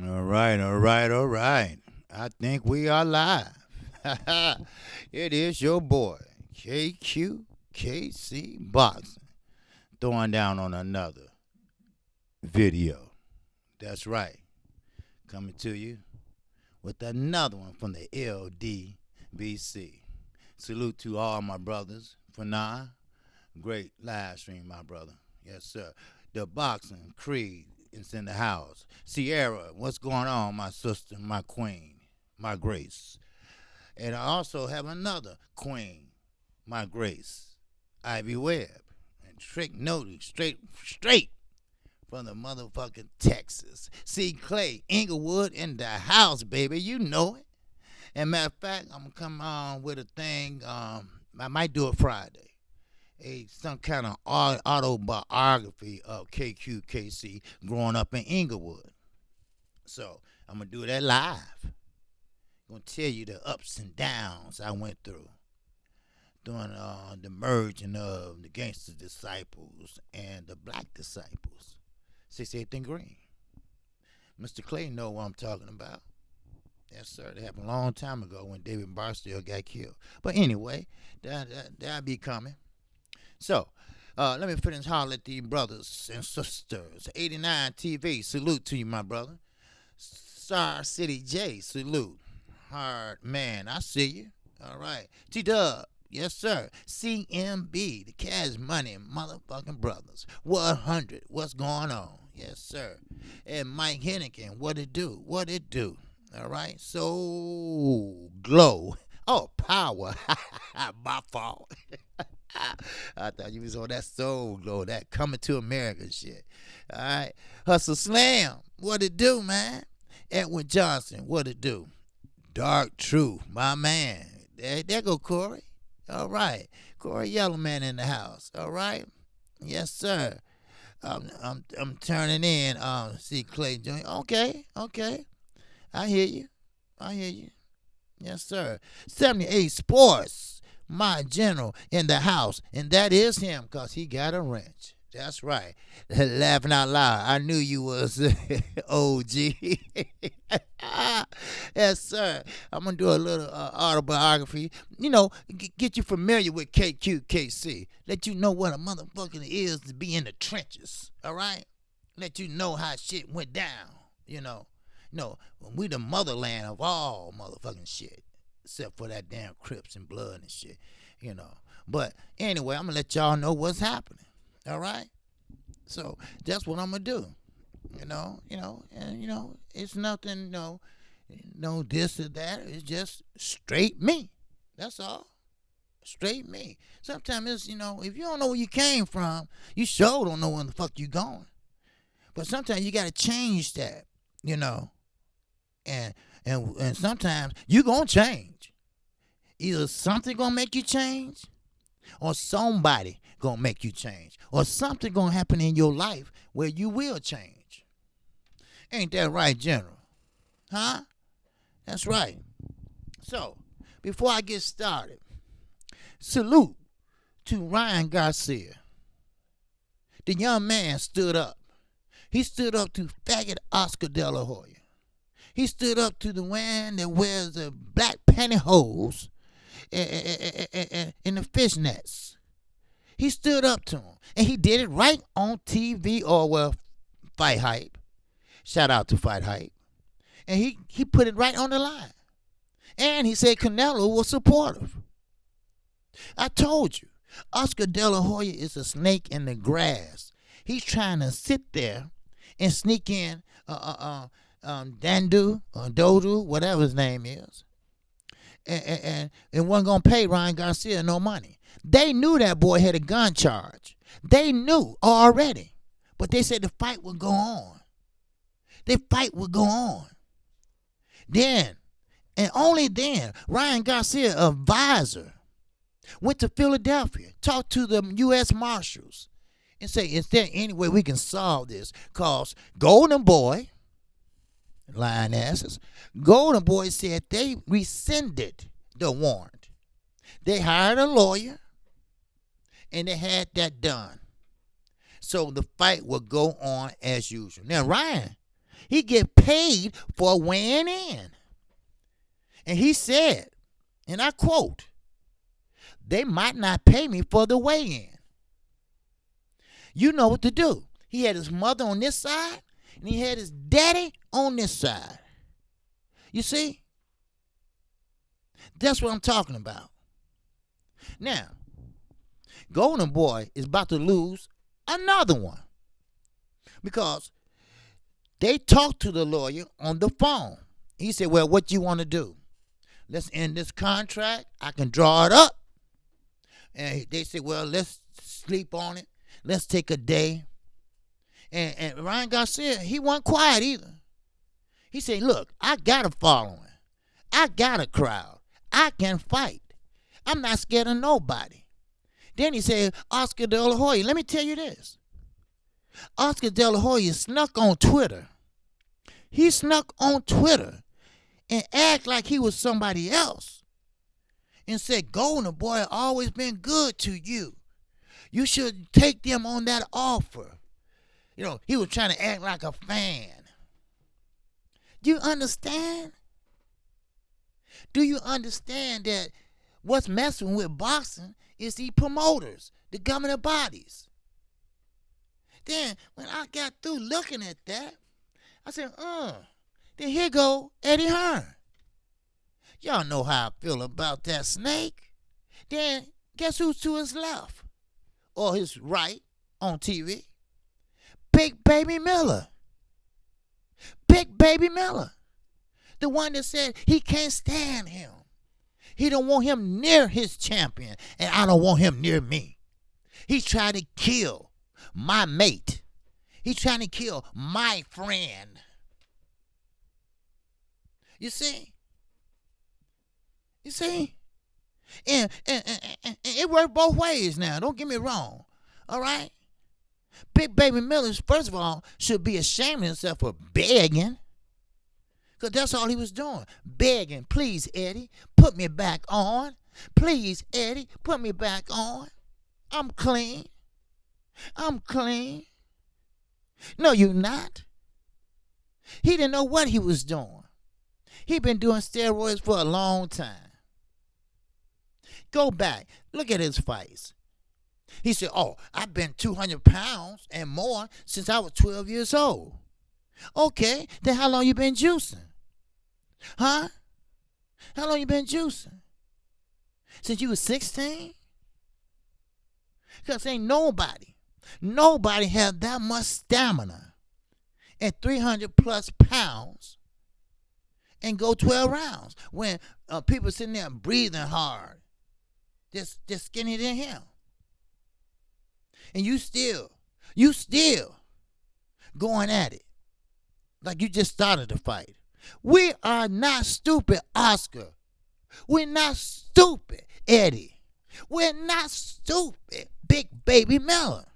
All right, all right, all right. I think we are live. It is your boy, KQKC Boxing, throwing down on another video. That's right. Coming to you with another one from the LDBC. Salute to all my brothers. For now, great live stream, my brother. Yes, sir. The boxing creed is in the house. Sierra, what's going on, my sister, my queen, my grace? And I also have another queen, my grace, Ivy Webb. And Trick Noty, straight from the motherfucking Texas. See Clay, Inglewood in the house, baby. You know it. And matter of fact, I'm gonna come on with a thing. I might do it Friday. Some kind of autobiography of KQKC growing up in Inglewood. So I'm gonna do that live. Gonna tell you the ups and downs I went through during the merging of the gangster disciples and the black disciples. 68th and Green. Mr. Clay know what I'm talking about. Yes, sir. That happened a long time ago when David Barstow got killed. But anyway, that'll be coming. So, let me finish holler at these brothers and sisters. 89 TV, salute to you, my brother. Star City J, salute. Hard man, I see you. All right. T-Dub, yes, sir. CMB, the Cash Money motherfucking brothers. 100, what's going on? Yes, sir. And Mike Hennigan, what it do? What it do? All right. So, glow. Oh, power. My fault. I thought you was on that soul glow, that coming to America shit. All right. Hustle Slam, what it do, man? Edwin Johnson, what it do? Dark Truth, my man. There go Corey. All right. Corey Yellowman in the house. All right. Yes, sir. I'm turning in. See Clay Jr. Okay. I hear you. Yes, sir. 78 Sports, my general in the house. And that is him because he got a wrench. That's right. Laughing out loud. I knew you was OG. Yes, sir. I'm going to do a little autobiography. You know, get you familiar with KQKC. Let you know what a motherfucker is to be in the trenches. All right? Let you know how shit went down. You know, we the motherland of all motherfucking shit. Except for that damn Crips and blood and shit. You know. But anyway, I'm going to let y'all know what's happening. All right? So that's what I'm going to do. And it's nothing, no this or that. It's just straight me. That's all. Straight me. Sometimes it's, if you don't know where you came from, you sure don't know where the fuck you going. But sometimes you got to change that, And sometimes you going to change. Either something going to make you change or somebody going to make you change. Or something going to happen in your life where you will change. Ain't that right, General? Huh? That's right. So, before I get started, salute to Ryan Garcia. The young man stood up. He stood up to faggot Oscar De La Hoya. He stood up to the man that wears the black pantyhose and the fishnets. He stood up to him. And he did it right on TV or, Fight Hype. Shout out to Fight Hype. And he put it right on the line. And he said Canelo was supportive. I told you, Oscar De La Hoya is a snake in the grass. He's trying to sit there and sneak in Dandu or Dodu, whatever his name is, and wasn't going to pay Ryan Garcia no money. They knew that boy had a gun charge. They knew already. But they said the fight would go on. The fight would go on. Then, and only then, Ryan Garcia, advisor, went to Philadelphia, talked to the U.S. Marshals, and said, is there any way we can solve this? Because Golden Boy, lionesses, Golden Boy said they rescinded the warrant. They hired a lawyer, and they had that done. So the fight would go on as usual. Now, Ryan He get paid for weighing in. And he said, and I quote, they might not pay me for the weigh-in. You know what to do. He had his mother on this side, and he had his daddy on this side. You see? That's what I'm talking about. Now, Golden Boy is about to lose another one because they talked to the lawyer on the phone. He said, well, what you want to do? Let's end this contract. I can draw it up. And they said, well, let's sleep on it. Let's take a day. And Ryan Garcia, he wasn't quiet either. He said, look, I got a following. I got a crowd. I can fight. I'm not scared of nobody. Then he said, Oscar De La Hoya, let me tell you this. Oscar De La Hoya snuck on Twitter. He snuck on Twitter and act like he was somebody else and said, Golden Boy always been good to you. You should take them on that offer. You know, he was trying to act like a fan. Do you understand? Do you understand that what's messing with boxing is the promoters, the government bodies? Then when I got through looking at that, I said, then here go Eddie Hearn. Y'all know how I feel about that snake. Then guess who's to his left? Or his right on TV? Big Baby Miller. Big Baby Miller. The one that said he can't stand him. He don't want him near his champion, and I don't want him near me. He's trying to kill my mate. He's trying to kill my friend. You see? You see? And it worked both ways now. Don't get me wrong. All right? Big Baby Miller, first of all, should be ashamed of himself for begging. Because that's all he was doing. Begging, please, Eddie, put me back on. Please, Eddie, put me back on. I'm clean. I'm clean. No, you're not. He didn't know what he was doing. He'd been doing steroids for a long time. Go back. Look at his fights. He said, I've been 200 pounds and more since I was 12 years old. Okay, then how long you been juicing? Huh? How long you been juicing? Since you was 16? Because ain't nobody had that much stamina at 300 plus pounds and go 12 rounds when people sitting there breathing hard, just skinnier than him. And you still going at it like you just started the fight. We are not stupid, Oscar. We're not stupid, Eddie. We're not stupid, Big Baby Miller.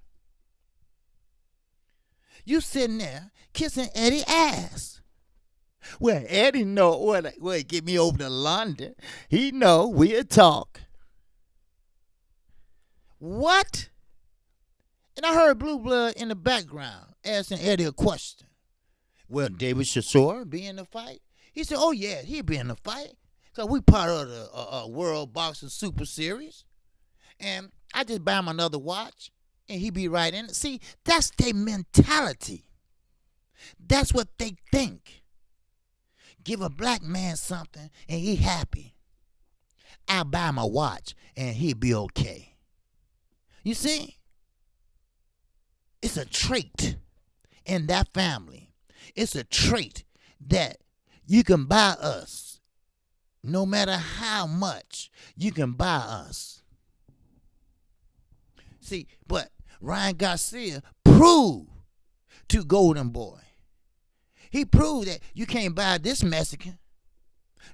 You sitting there kissing Eddie's ass. Well, Eddie know what get me over to London. He know we'll talk. What? And I heard Blue Blood in the background asking Eddie a question. Will David Chisora be in the fight? He said, oh, yeah, he'll be in the fight. Because we part of the World Boxing Super Series. And I just buy him another watch, and he be right in it. See, that's their mentality. That's what they think. Give a black man something, and he happy. I'll buy him a watch, and he'll be okay. You see? It's a trait in that family. It's a trait that you can buy us. No matter how much, you can buy us. See, but Ryan Garcia proved to Golden Boy. He proved that you can't buy this Mexican.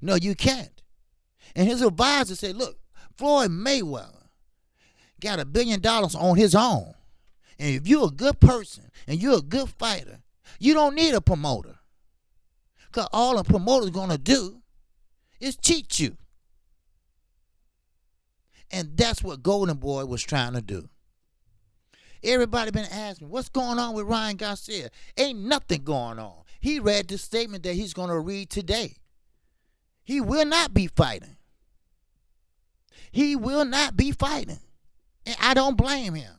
No, you can't. And his advisor said, look, Floyd Mayweather got $1 billion on his own. And if you're a good person and you're a good fighter, you don't need a promoter. Because all a promoter's going to do is cheat you. And that's what Golden Boy was trying to do. Everybody been asking, what's going on with Ryan Garcia? Ain't nothing going on. He read the statement that he's going to read today. He will not be fighting. He will not be fighting. And I don't blame him.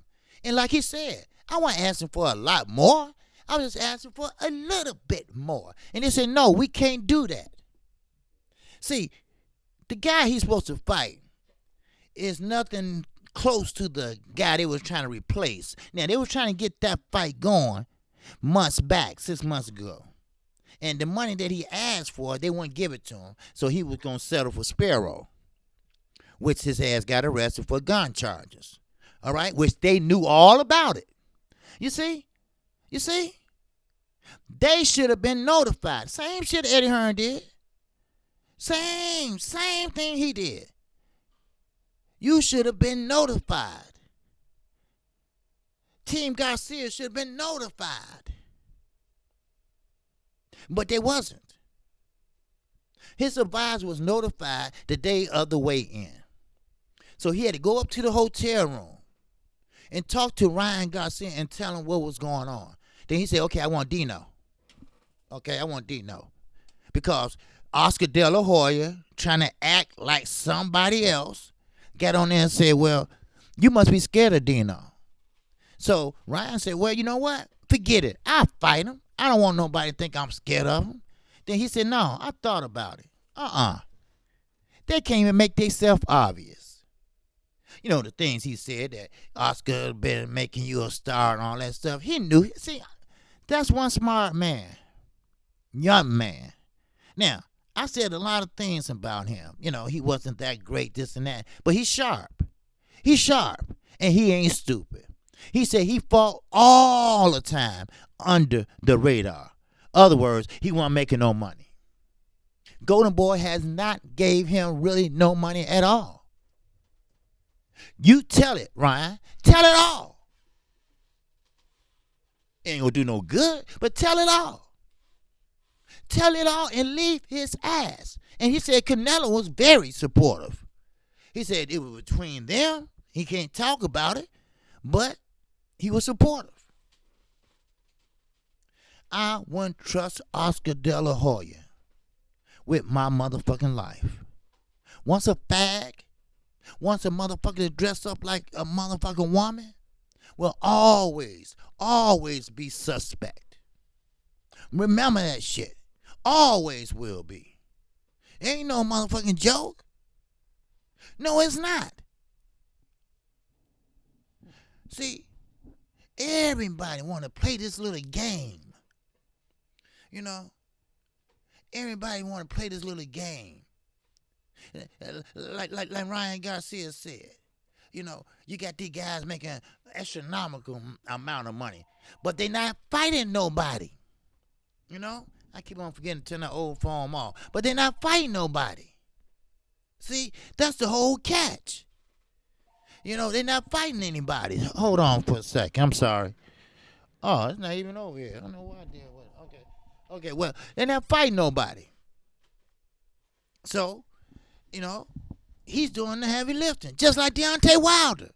And like he said, I wasn't asking for a lot more. I was just asking for a little bit more. And they said, no, we can't do that. See, the guy he's supposed to fight is nothing close to the guy they was trying to replace. Now, they were trying to get that fight going months back, 6 months ago. And the money that he asked for, they wouldn't give it to him. So he was going to settle for Sparrow, which his ass got arrested for gun charges. All right? Which they knew all about it. You see? You see? They should have been notified. Same shit Eddie Hearn did. Same thing he did. You should have been notified. Team Garcia should have been notified. But they wasn't. His advisor was notified the day of the weigh-in. So he had to go up to the hotel room and talk to Ryan Garcia and tell him what was going on. Then he said, okay, I want Dino. Okay, I want Dino. Because Oscar De La Hoya, trying to act like somebody else, got on there and said, well, you must be scared of Dino. So Ryan said, well, you know what? Forget it. I'll fight him. I don't want nobody to think I'm scared of him. Then he said, no, I thought about it. They can't even make themselves obvious. You know, the things he said, that Oscar been making you a star and all that stuff. He knew. See, that's one smart man. Young man. Now, I said a lot of things about him. You know, he wasn't that great, this and that. But he's sharp. He's sharp. And he ain't stupid. He said he fought all the time under the radar. Other words, he wasn't making no money. Golden Boy has not gave him really no money at all. You tell it, Ryan. Tell it all. Ain't gonna do no good, but tell it all. Tell it all and leave his ass. And he said Canelo was very supportive. He said it was between them. He can't talk about it, but he was supportive. I wouldn't trust Oscar De La Hoya with my motherfucking life. Once a fag, once a motherfucker dressed up like a motherfucking woman, will always be suspect. Remember that shit. Always will be. Ain't no motherfucking joke. No, it's not. See, everybody want to play this little game. You know, everybody want to play this little game. Like Ryan Garcia said. You know, you got these guys making an astronomical amount of money, but they not fighting nobody. You know, I keep on forgetting to turn that old form off, but they're not fighting nobody. See, that's the whole catch. You know, they're not fighting anybody. Hold on for a second. I'm sorry. Oh, it's not even over here. I don't know what I did with it. Okay, well, they're not fighting nobody. So, you know, he's doing the heavy lifting, just like Deontay Wilder.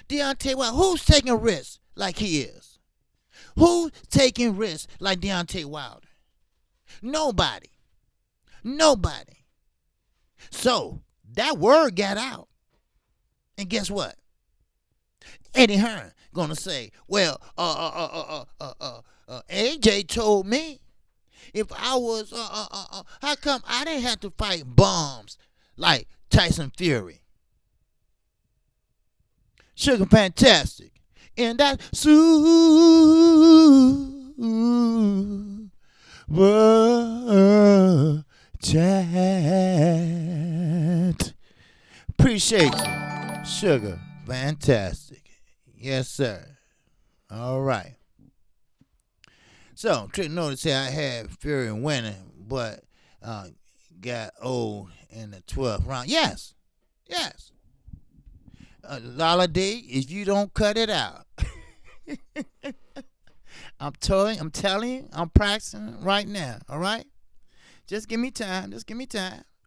Deontay Wilder, who's taking risks like he is? Who's taking risks like Deontay Wilder? Nobody. So, that word got out. And guess what? Eddie Hearn gonna say, well, AJ told me if I was, how come I didn't have to fight bums like Tyson Fury? Sugar Fantastic. And that super chat. Appreciate you, Sugar Fantastic. Yes, sir. All right. So, Trick noticed that I had Fury winning, but got old in the 12th round. Yes. Lala D, if you don't cut it out. I'm telling you, I'm practicing right now, all right? Just give me time.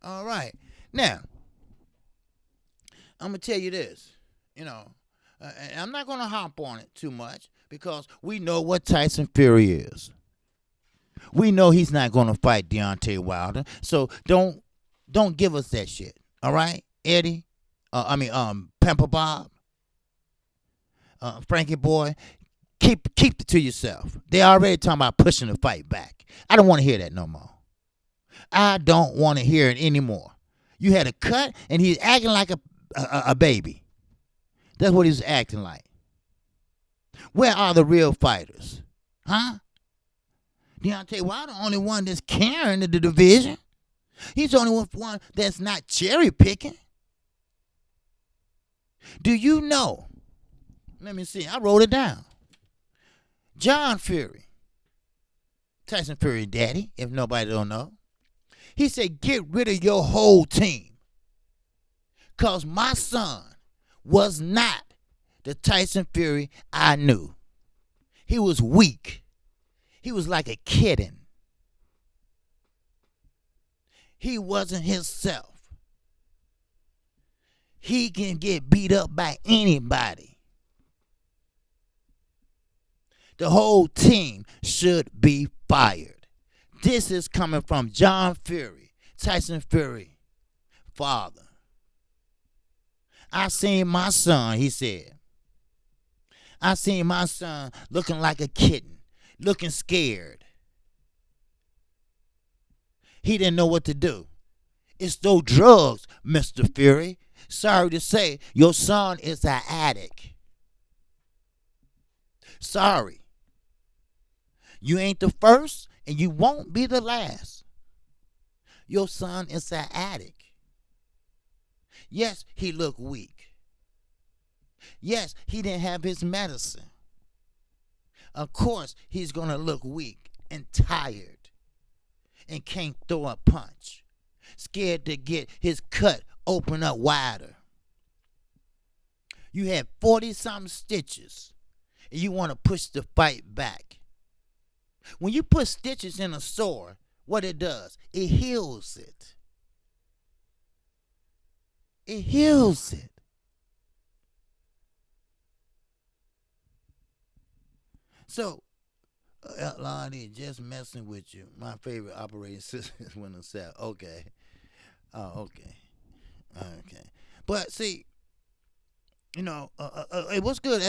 All right. Now, I'm going to tell you this, you know, and I'm not going to hop on it too much because we know what Tyson Fury is. We know he's not going to fight Deontay Wilder. So don't give us that shit. All right, Eddie. Pamper Bob, Frankie Boy. Keep it to yourself. They already talking about pushing the fight back. I don't want to hear that no more. I don't want to hear it anymore. You had a cut, and he's acting like a baby. That's what he's acting like. Where are the real fighters? Huh? Deontay Wilder the only one that's carrying the division. He's the only one that's not cherry picking. Do you know? Let me see. I wrote it down. John Fury, Tyson Fury daddy, if nobody don't know, he said, get rid of your whole team. Because my son was not the Tyson Fury I knew. He was weak. He was like a kitten. He wasn't himself. He can get beat up by anybody. The whole team should be fired. This is coming from John Fury, Tyson Fury, father. I seen my son, he said. I seen my son looking like a kitten, looking scared. He didn't know what to do. It's those drugs, Mr. Fury. Sorry to say, your son is an addict. Sorry. You ain't the first, and you won't be the last. Your son is an addict. Yes, he looked weak. Yes, he didn't have his medicine. Of course, he's going to look weak and tired and can't throw a punch. Scared to get his cut open up wider. You had 40-something stitches, and you want to push the fight back. When you put stitches in a sore, what it does, it heals it. It heals it. So, Lonnie, just messing with you. My favorite operating system is Windows 7. Okay. Oh, okay. Okay. But see, hey, what's good,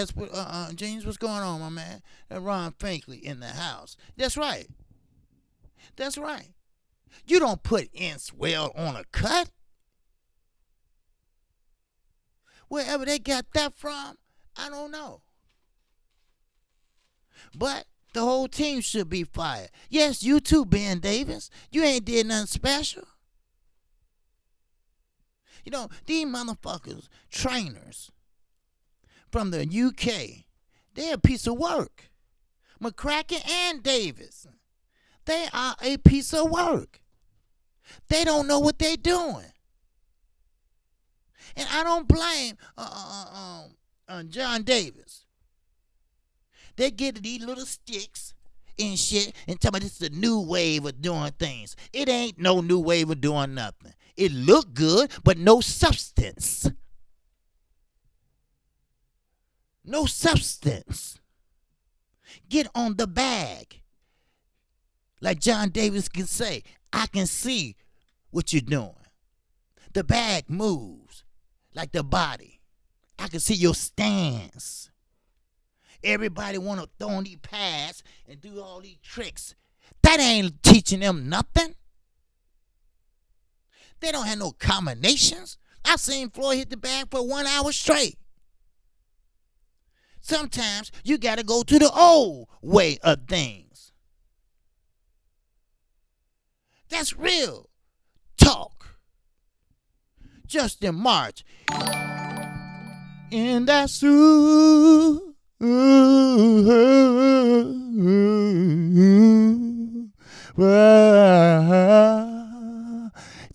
James? What's going on, my man? Ron Finkley in the house. That's right. That's right. You don't put in swell on a cut. Wherever they got that from, I don't know. But the whole team should be fired. Yes, you too, Ben Davis. You ain't did nothing special. These motherfuckers, trainers from the UK, they're a piece of work. McCracken and Davis, they are a piece of work. They don't know what they're doing. And I don't blame John Davis. They get these little sticks and shit and tell me this is a new wave of doing things. It ain't no new wave of doing nothing. It look good, but no substance. No substance. Get on the bag. Like John Davis can say, I can see what you're doing. The bag moves like the body. I can see your stance. Everybody want to throw on these pads and do all these tricks. That ain't teaching them nothing. They don't have no combinations. I seen Floyd hit the bag for 1 hour straight. Sometimes you got to go to the old way of things. That's real talk. Justin March in that suit.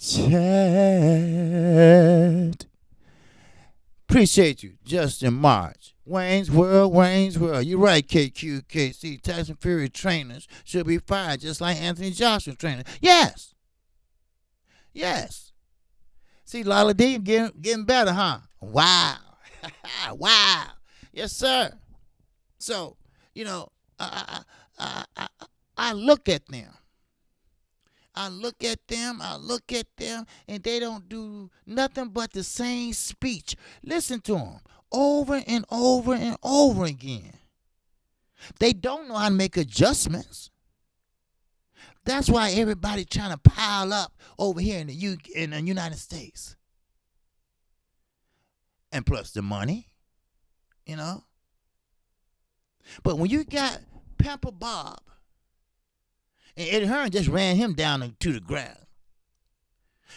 Chat. Appreciate you, Justin March. Wayne's World. You're right, KQKC. Tyson Fury trainers should be fired just like Anthony Joshua trainers. Yes. See, Lala D getting better, huh? Wow. Wow. Yes, sir. So, You know, I look at them. I look at them, and they don't do nothing but the same speech. Listen to them over and over and over again. They don't know how to make adjustments. That's why everybody trying to pile up over here in the United States. And plus the money, you know. But when you got Pamper Bob, and Eddie Hearn just ran him down to the ground.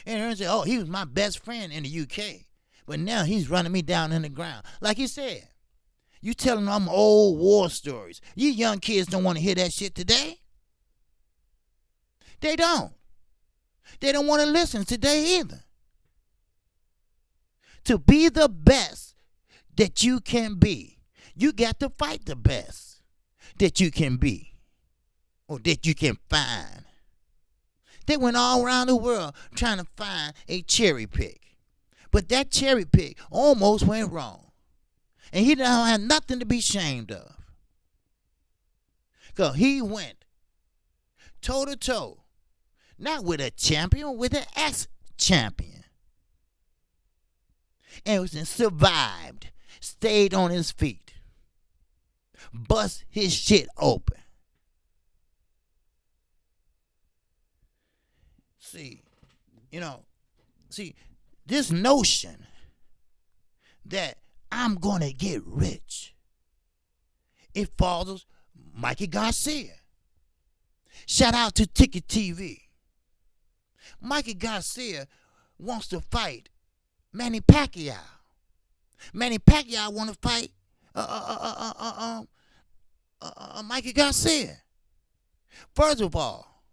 Eddie Hearn said, oh, he was my best friend in the UK. But now he's running me down in the ground. Like he said, you telling them old war stories. You young kids don't want to hear that shit today. They don't. They don't want to listen today either. To be the best that you can be, you got to fight the best that you can be or that you can find. They went all around the world trying to find a cherry pick. But that cherry pick almost went wrong. And he don't have nothing to be ashamed of. Because he went toe to toe, not with a champion, with an ex-champion. And survived, stayed on his feet, bust his shit open. See, this notion that I'm going to get rich, it follows Mikey Garcia. Shout out to Ticket TV. Mikey Garcia wants to fight Manny Pacquiao. Manny Pacquiao want to fight Mikey Garcia. First of all,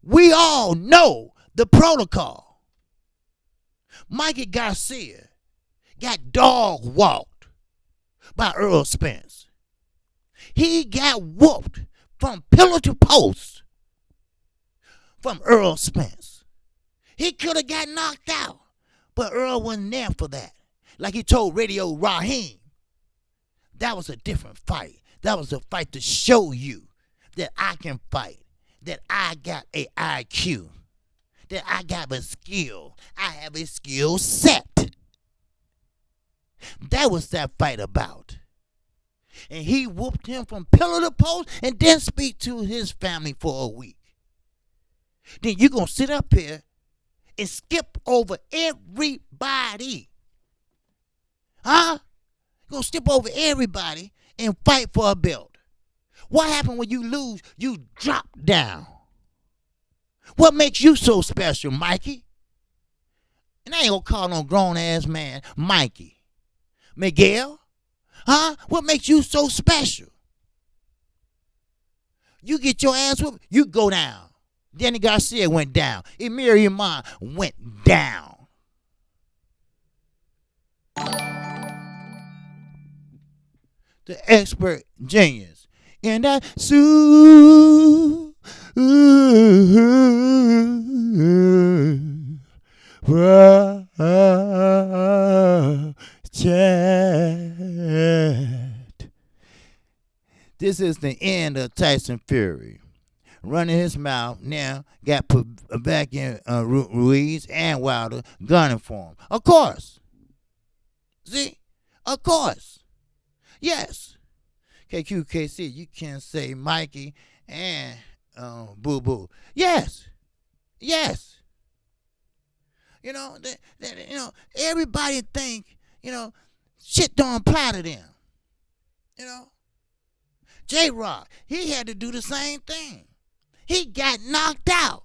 we all know the protocol. Mikey Garcia got dog walked by Earl Spence. He got whooped from pillar to post from Earl Spence. He could have got knocked out, but Earl wasn't there for that. Like he told Radio Raheem, that was a different fight. That was a fight to show you that I can fight, that I got a IQ, that I got a skill. I have a skill set. That was that fight about. And he whooped him from pillar to post and didn't speak to his family for a week. Then you're going to sit up here and skip over everybody. Huh? You're going to skip over everybody and fight for a belt. What happened when you lose? You drop down. What makes you so special, Mikey? And I ain't going to call no grown-ass man Mikey. Miguel? Huh? What makes you so special? You get your ass whooped, you go down. Danny Garcia went down. Emir Iman went down. The expert genius. And that This is the end of Tyson Fury. Running his mouth now, got put back in Ruiz and Wilder gunning for him. Of course. See? Of course. Yes. KQKC, you can say Mikey and Boo Boo. Yes. Yes. You know, everybody think, shit don't apply to them. J-Rock, he had to do the same thing. He got knocked out,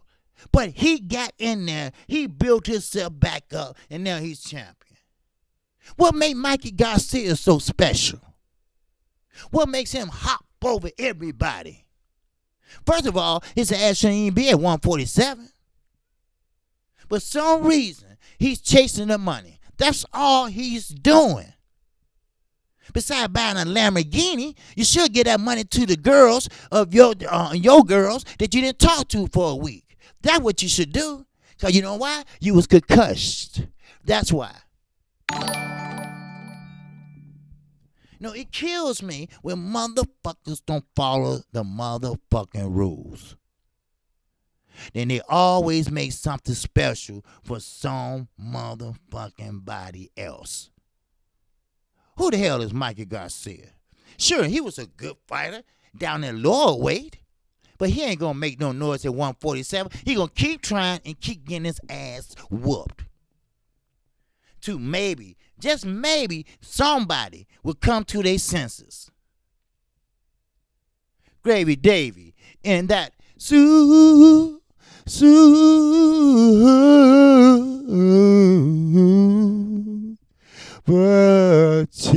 but he got in there. He built himself back up, and now he's champion. What made Mikey Garcia so special? What makes him hop over everybody? First of all, his ass shouldn't even be at 147. But some reason, he's chasing the money. That's all he's doing. Besides buying a Lamborghini, you should get that money to the girls of your girls that you didn't talk to for a week. That's what you should do. Because you know why? You was concussed. That's why. No, it kills me when motherfuckers don't follow the motherfucking rules. Then they always make something special for some motherfucking body else. Who the hell is Mikey Garcia? Sure, he was a good fighter down in lower weight, but he ain't gonna make no noise at 147. He gonna keep trying and keep getting his ass whooped. To maybe, just maybe, somebody will come to their senses. Gravy Davy in that super chat.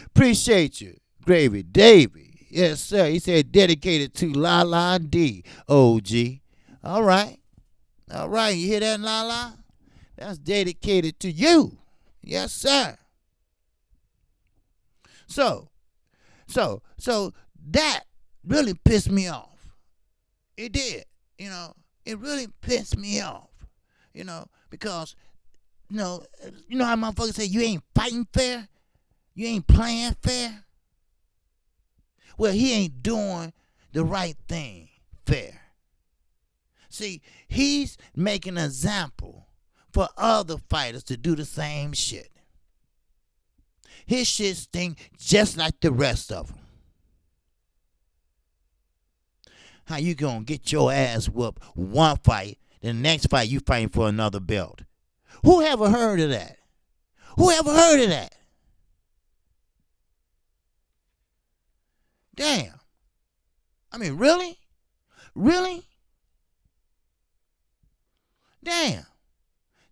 Appreciate you, Gravy Davy. Yes, sir. He said dedicated to La La D, OG. All right. All right, you hear that, Lala? That's dedicated to you. Yes, sir. So that really pissed me off. It did. It really pissed me off. Because, you know how motherfuckers say you ain't fighting fair? You ain't playing fair? Well, he ain't doing the right thing fair. See, he's making an example for other fighters to do the same shit. His shit stink just like the rest of them. How you gonna get your ass whooped one fight, the next fight you fighting for another belt? Who ever heard of that? Who ever heard of that? Damn. I mean, really? Really? Damn.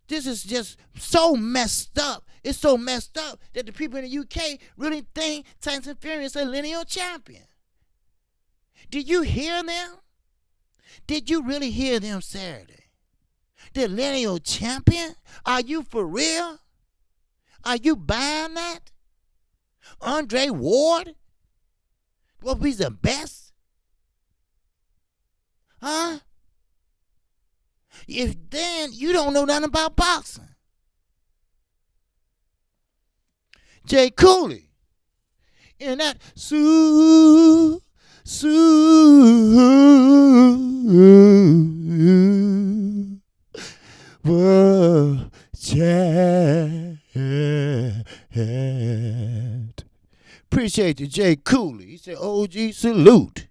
This is just so messed up. It's so messed up that the people in the UK really think Tyson Fury is a lineal champion. Did you hear them? Did you really hear them Saturday? The lineal champion? Are you for real? Are you buying that? Andre Ward? What, he's the best? Huh? If then you don't know nothing about boxing. Jay Cooley in that super chat. Appreciate you, Jay Cooley. He said, OG salute.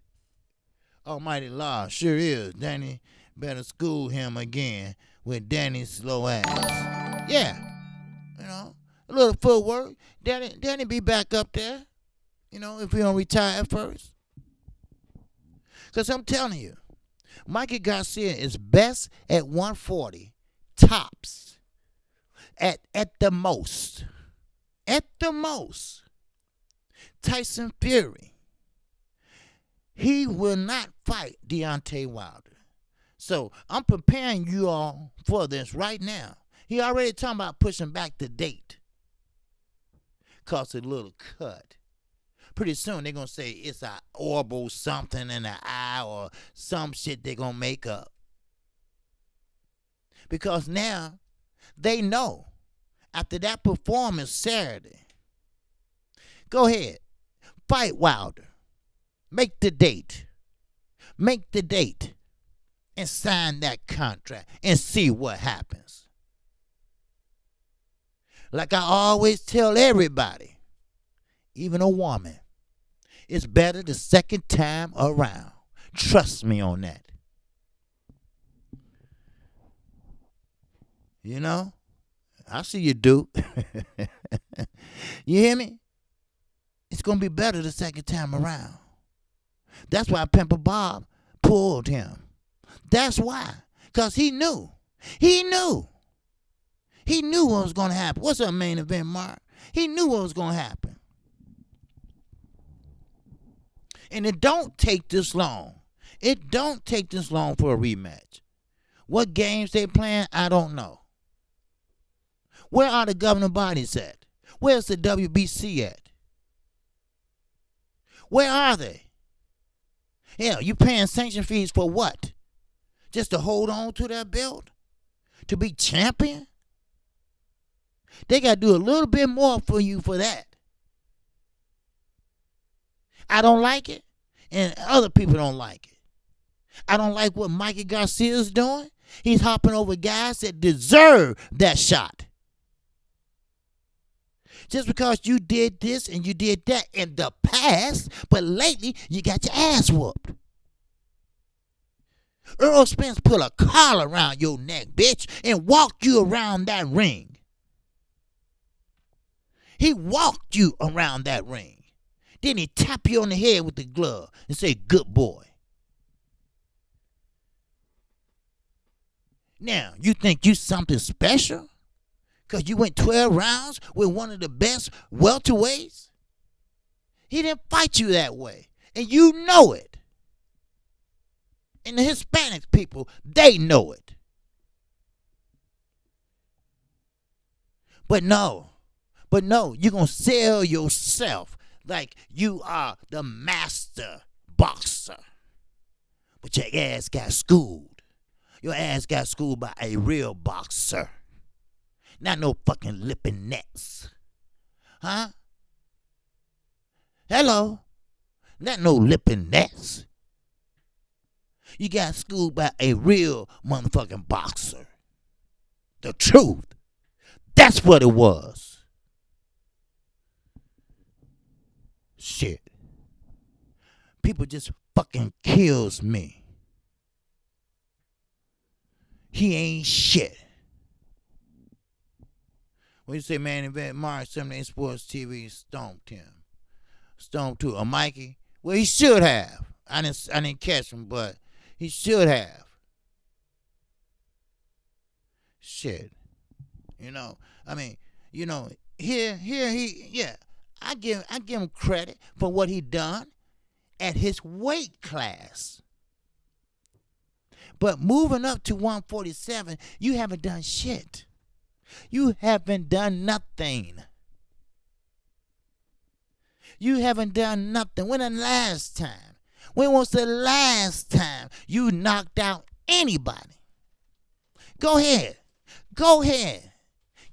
Almighty law, sure is. Danny better school him again with Danny's slow ass. Yeah, a little footwork. Danny be back up there, if we don't retire first. Because I'm telling you, Mikey Garcia is best at 140, tops. At the most. At the most. Tyson Fury, he will not fight Deontay Wilder. So I'm preparing you all for this right now. He already talking about pushing back the date. Cause a little cut. Pretty soon they're going to say it's an orbital something in the eye or some shit they're going to make up. Because now they know after that performance Saturday, go ahead, fight Wilder. Make the date. Make the date. And sign that contract and see what happens. Like I always tell everybody, even a woman, it's better the second time around. Trust me on that. I see you do. You hear me? It's going to be better the second time around. That's why Pimper Bob pulled him. That's why. Because he knew. He knew. He knew what was going to happen. What's up, main event, Mark? He knew what was going to happen. And it don't take this long. It don't take this long for a rematch. What games they playing, I don't know. Where are the governing bodies at? Where's the WBC at? Where are they? Hell, you paying sanction fees for what? Just to hold on to that belt? To be champion? They got to do a little bit more for you for that. I don't like it, and other people don't like it. I don't like what Mikey Garcia is doing. He's hopping over guys that deserve that shot. Just because you did this and you did that in the past, but lately you got your ass whooped. Earl Spence put a collar around your neck, bitch, and walked you around that ring. He walked you around that ring. Then he tap you on the head with the glove and say, good boy. Now, you think you something special? Because you went 12 rounds with one of the best welterweights? He didn't fight you that way. And you know it. And the Hispanic people, they know it. But no, you're going to sell yourself like you are the master boxer. But your ass got schooled. Your ass got schooled by a real boxer. Not no fucking lipping nets. Huh? Hello? Not no lipping nets. You got schooled by a real motherfucking boxer. The truth. That's what it was. Shit. People just fucking kills me. He ain't shit. When you say main event, March 78 Sports TV stomped him. Stomped who? A Mikey? Well, he should have. I didn't catch him, but he should have. Shit. Here he, yeah. I give him credit for what he done at his weight class. But moving up to 147, you haven't done shit. You haven't done nothing. You haven't done nothing. When the last time? When was the last time you knocked out anybody? Go ahead. Go ahead.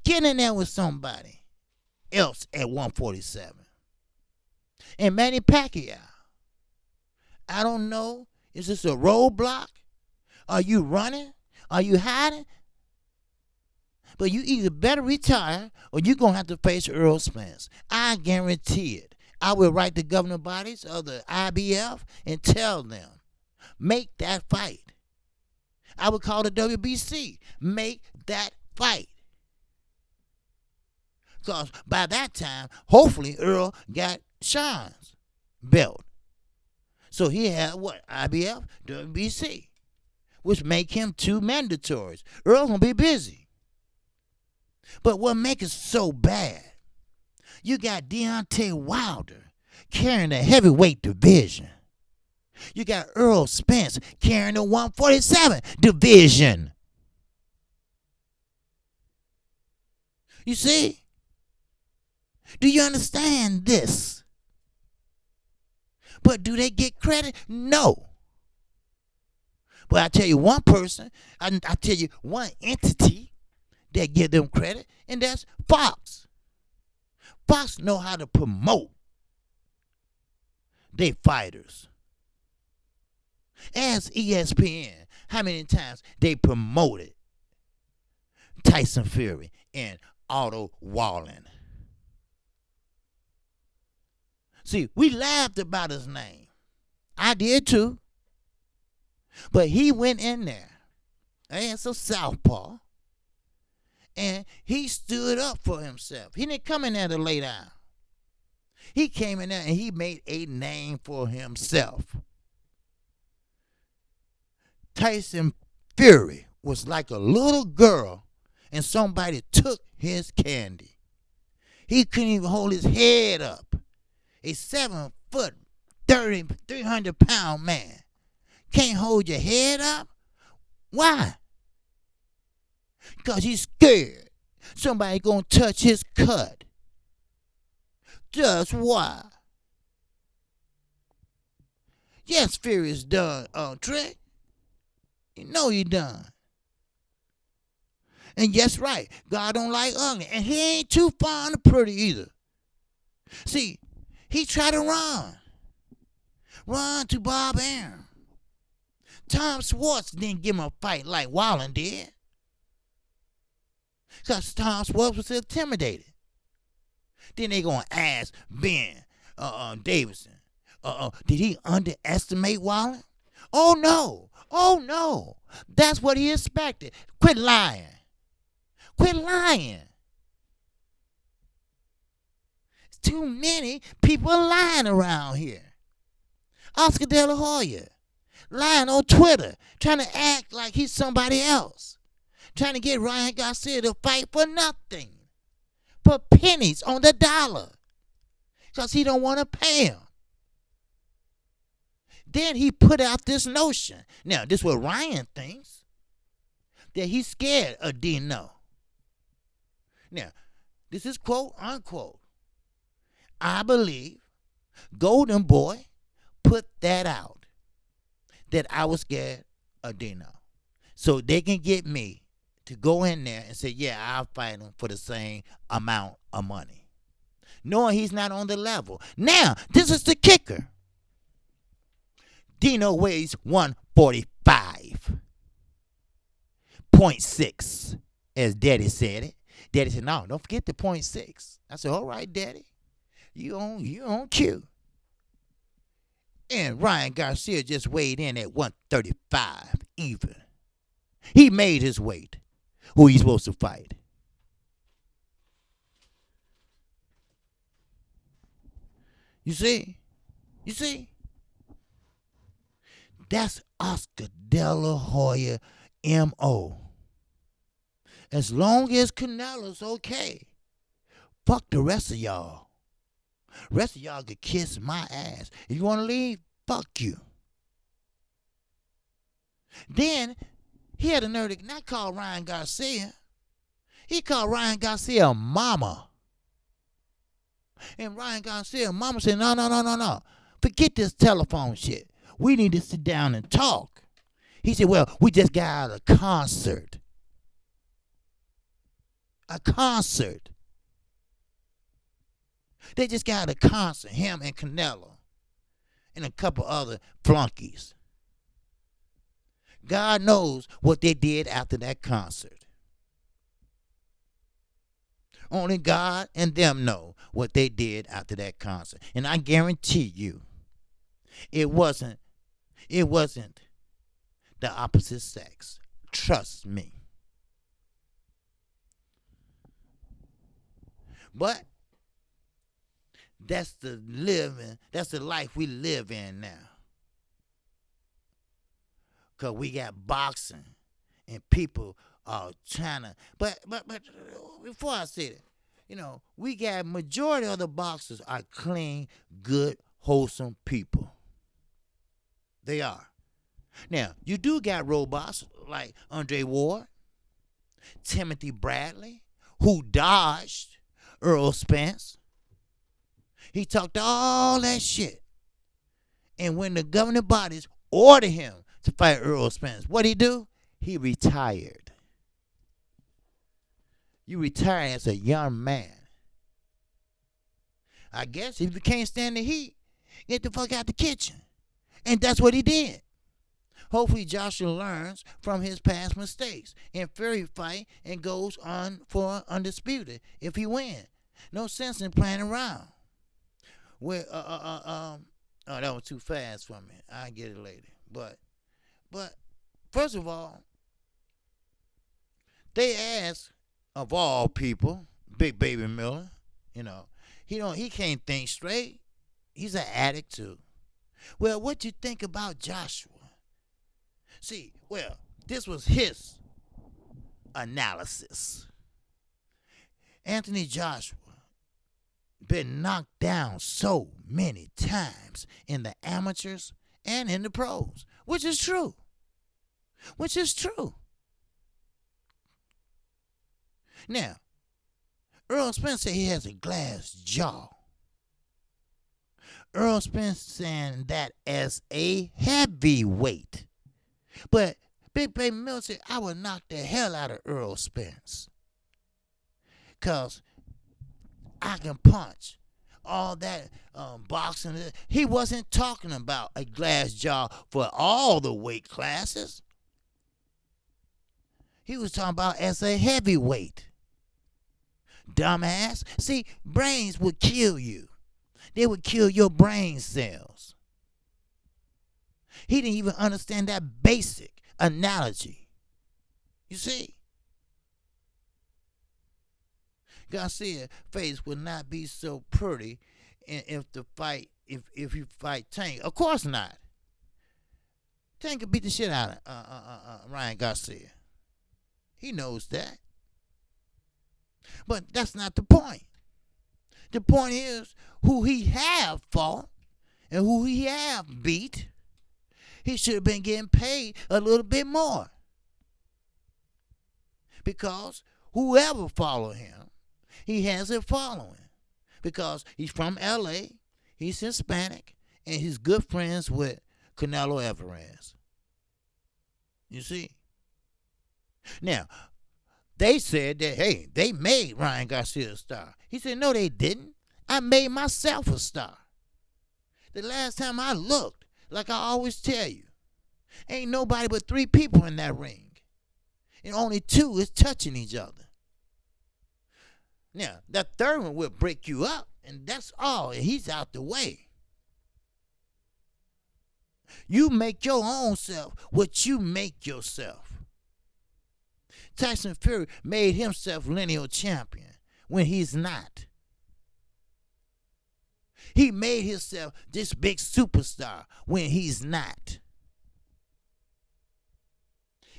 Get in there with somebody else at 147. And Manny Pacquiao. I don't know. Is this a roadblock? Are you running? Are you hiding? But you either better retire or you're going to have to face Earl Spence. I guarantee it. I will write the governing bodies of the IBF and tell them, make that fight. I would call the WBC, make that fight. Because by that time, hopefully Earl got Sean's belt. So he had what? IBF, WBC, which make him two mandatories. Earl's going to be busy. But what makes it so bad, you got Deontay Wilder carrying the heavyweight division. You got Earl Spence carrying the 147 division. You see? Do you understand this? But do they get credit? No. But I tell you one person, I tell you one entity that give them credit, and that's Fox. Fox know how to promote their fighters. As ESPN, how many times they promoted Tyson Fury and Otto Wallen. See, we laughed about his name. I did too. But he went in there as a southpaw, and he stood up for himself. He didn't come in there to lay down. He came in there and he made a name for himself. Tyson Fury was like a little girl and somebody took his candy. He couldn't even hold his head up. A 7 foot, 300-pound man can't hold your head up? Why? Because he's scared somebody gonna touch his cut. Just why? Yes, Fury is done, Trick. You know you done. And yes, right, God don't like ugly. And he ain't too fond of pretty either. See, he tried to run to Bob Arum. Tom Schwartz didn't give him a fight like Wallen did. Because Tom Schwartz was intimidated. Then they going to ask Ben Davidson, did he underestimate Wallen? Oh, no. Oh, no. That's what he expected. Quit lying. Quit lying. Too many people lying around here. Oscar De La Hoya lying on Twitter, trying to act like he's somebody else, trying to get Ryan Garcia to fight for nothing, for pennies on the dollar, because he don't want to pay him. Then he put out this notion. Now, this is what Ryan thinks, that he's scared of Dino. Now, this is quote unquote. I believe Golden Boy put that out, that I was scared of Dino. So they can get me to go in there and say, yeah, I'll fight him for the same amount of money, knowing he's not on the level. Now, this is the kicker. Dino weighs 145.6, as Daddy said it. Daddy said, no, don't forget the 0.6. I said, all right, Daddy. You on cue. And Ryan Garcia just weighed in at 135 even. He made his weight. Who he's supposed to fight? You see? That's Oscar De La Hoya M.O. As long as Canelo's okay, fuck the rest of y'all. Rest of y'all could kiss my ass. If you want to leave, fuck you. Then he had a nerve to not call Ryan Garcia. He called Ryan Garcia mama. And Ryan Garcia mama said, no. Forget this telephone shit. We need to sit down and talk. He said, well, we just got out of a concert. A concert. They just got a concert, him and Canelo, and a couple other flunkies. God knows what they did after that concert. Only God and them know what they did after that concert. And I guarantee you, it wasn't the opposite sex. Trust me. But that's the life we live in now. Because we got boxing and people are trying to, but before I say that, we got majority of the boxers are clean, good, wholesome people. They are. Now, you do got robots like Andre Ward, Timothy Bradley, who dodged Earl Spence. He talked all that shit. And when the governing bodies ordered him to fight Earl Spence, what'd he do? He retired. You retire as a young man. I guess if you can't stand the heat, get the fuck out the kitchen. And that's what he did. Hopefully Joshua learns from his past mistakes and Fury fight and goes on for undisputed if he wins. No sense in playing around. That was too fast for me. I'll get it later. But first of all, they asked, of all people, Big Baby Miller, he can't think straight. He's an addict too. Well, what you think about Joshua? See, this was his analysis. Anthony Joshua been knocked down so many times in the amateurs and in the pros, which is true. Now, Earl Spence said he has a glass jaw. Earl Spence saying that as a heavyweight. But Big Baby Miller said, I would knock the hell out of Earl Spence. Because I can punch. All that boxing. He wasn't talking about a glass jaw for all the weight classes. He was talking about as a heavyweight. Dumbass. See, brains would kill you. They would kill your brain cells. He didn't even understand that basic analogy. You see? Garcia's face would not be so pretty if you fight Tank. Of course not. Tank could beat the shit out of Ryan Garcia. He knows that. But that's not the point. The point is who he have fought and who he have beat. He should have been getting paid a little bit more. Because whoever followed him, he has a following. Because he's from L.A., he's Hispanic, and he's good friends with Canelo Alvarez. You see? Now, they said that, hey, they made Ryan Garcia a star. He said, no, they didn't. I made myself a star. The last time I looked, like I always tell you, ain't nobody but 3 people in that ring. And only 2 is touching each other. Now, that third one will break you up, and that's all. And he's out the way. You make your own self what you make yourself. Tyson Fury made himself lineal champion when he's not. He made himself this big superstar when he's not.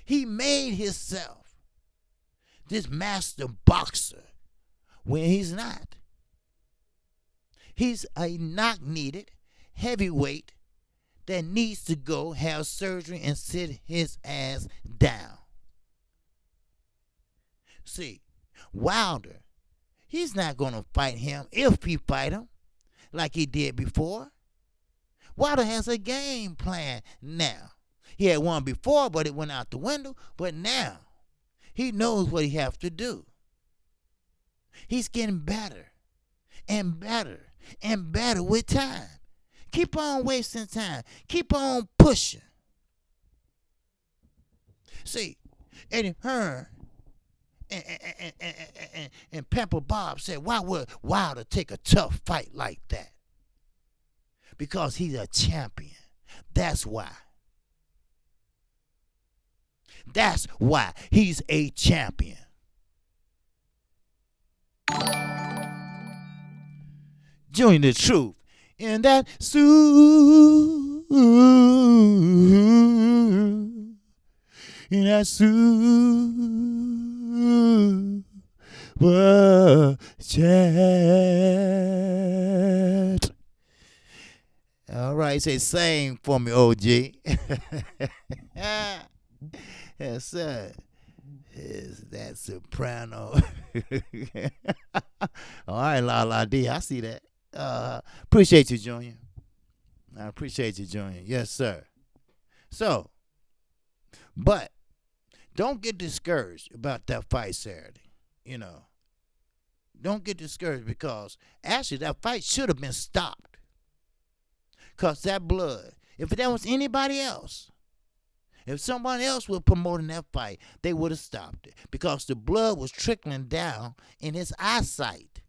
He made himself this master boxer when he's not. He's a knock-needed heavyweight that needs to go have surgery and sit his ass down. See, Wilder, he's not going to fight him if he fight him like he did before. Wilder has a game plan now. He had one before, but it went out the window. But now, he knows what he has to do. He's getting better and better and better with time. Keep on wasting time. Keep on pushing. See, Eddie Hearn and Pamper Bob said, why would Wilder take a tough fight like that? Because he's a champion. That's why. That's why he's a champion. Join the truth in that suit. In that super chat. All right, say sing for me, OG. Yes, sir. Is that soprano? All right, La D. I see that. Appreciate you, Junior. I appreciate you, Junior. Yes, sir. So, but don't get discouraged about that fight Saturday. You know, don't get discouraged because actually that fight should have been stopped. Because that blood, if that was anybody else, if someone else was promoting that fight, they would have stopped it because the blood was trickling down in his eyesight.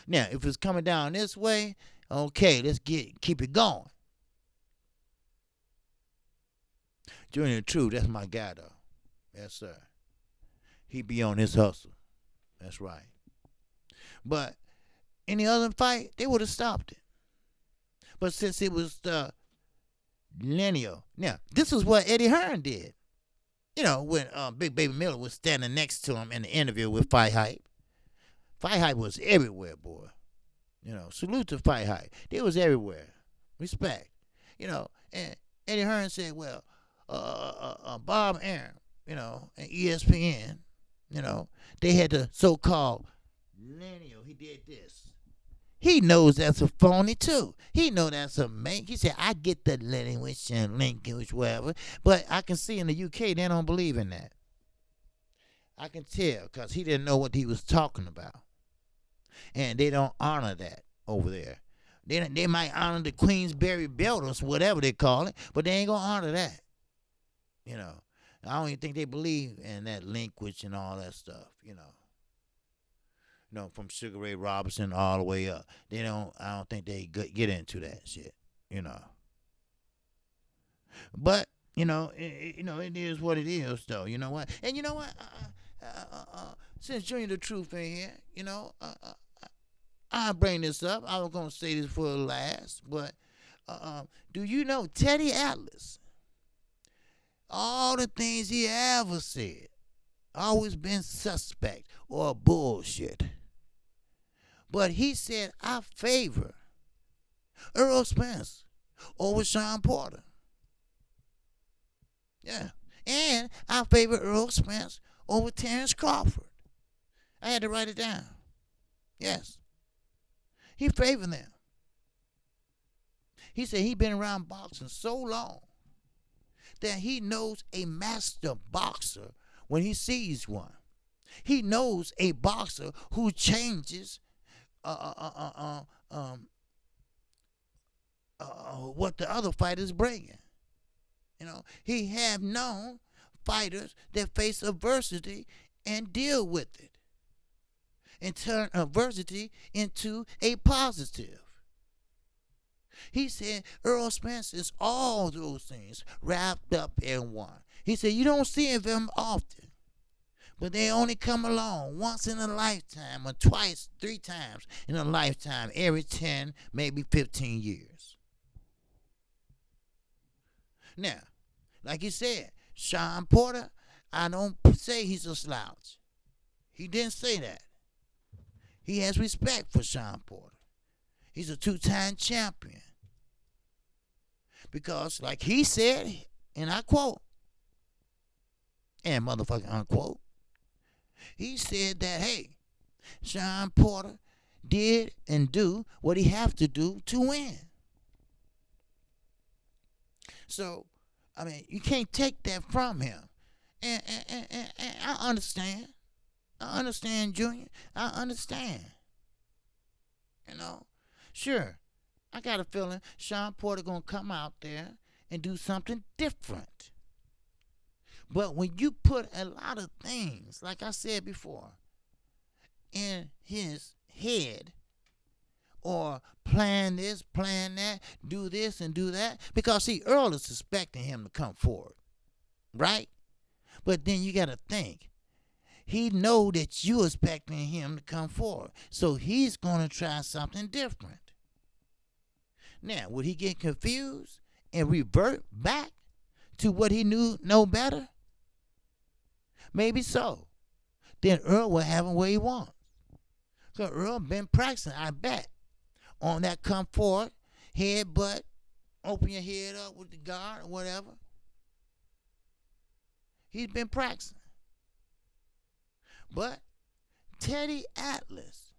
Now, if it's coming down this way, okay, let's keep it going. Junior True, that's my guy, though. Yes, sir. He be on his hustle. That's right. But any other fight, they would have stopped it. But since it was lineal. Now, this is what Eddie Hearn did. You know, when Big Baby Miller was standing next to him in the interview with Fight Hype. Fight Hype was everywhere, boy. You know, salute to Fight Hype. They was everywhere. Respect. You know, and Eddie Hearn said, well, Bob Arum, you know, and ESPN, you know, they had the so-called lineal. He did this. He knows that's a phony too. He know that's a make. He said, I get the language and language, whatever. But I can see in the UK, they don't believe in that. I can tell because he didn't know what he was talking about. And they don't honor that over there. They might honor the Queensberry belt or whatever they call it, but they ain't going to honor that. You know, I don't even think they believe in that language and all that stuff, from Sugar Ray Robinson all the way up. I don't think they get into that shit. But, it is what it is, though. You know what? And you know what? Since Junior the Truth in here, I'll bring this up. I was going to say this for the last, but do you know Teddy Atlas? All the things he ever said, always been suspect or bullshit. But he said, I favor Earl Spence over Sean Porter. Yeah. And I favor Earl Spence over Terrence Crawford. I had to write it down. Yes. He favored them. He said he been around boxing so long that he knows a master boxer when he sees one. He knows a boxer who changes what the other fighters bringing. He have known fighters that face adversity and deal with it and turn adversity into a positive. He said Earl Spence is all those things wrapped up in one. He said you don't see them often, but they only come along once in a lifetime or twice, 3 times in a lifetime, every 10, maybe 15 years. Now, like he said, Sean Porter, I don't say he's a slouch. He didn't say that. He has respect for Sean Porter. He's a 2-time champion. Because, like he said, and I quote, and motherfucking unquote, he said that, hey, Sean Porter did and do what he have to do to win. So, I mean, you can't take that from him. And I understand. I understand, Junior. I understand. Sure, I got a feeling Sean Porter gonna come out there and do something different. But when you put a lot of things, like I said before, in his head, or plan this, plan that, do this and do that, because see, Earl is expecting him to come forward, right? But then you gotta think, he know that you expecting him to come forward, so he's gonna try something different. Now, would he get confused and revert back to what he know better? Maybe so. Then Earl will have him where he wants. Because Earl been practicing, I bet, on that come forward, head, butt, open your head up with the guard or whatever. He's been practicing. But Teddy Atlas,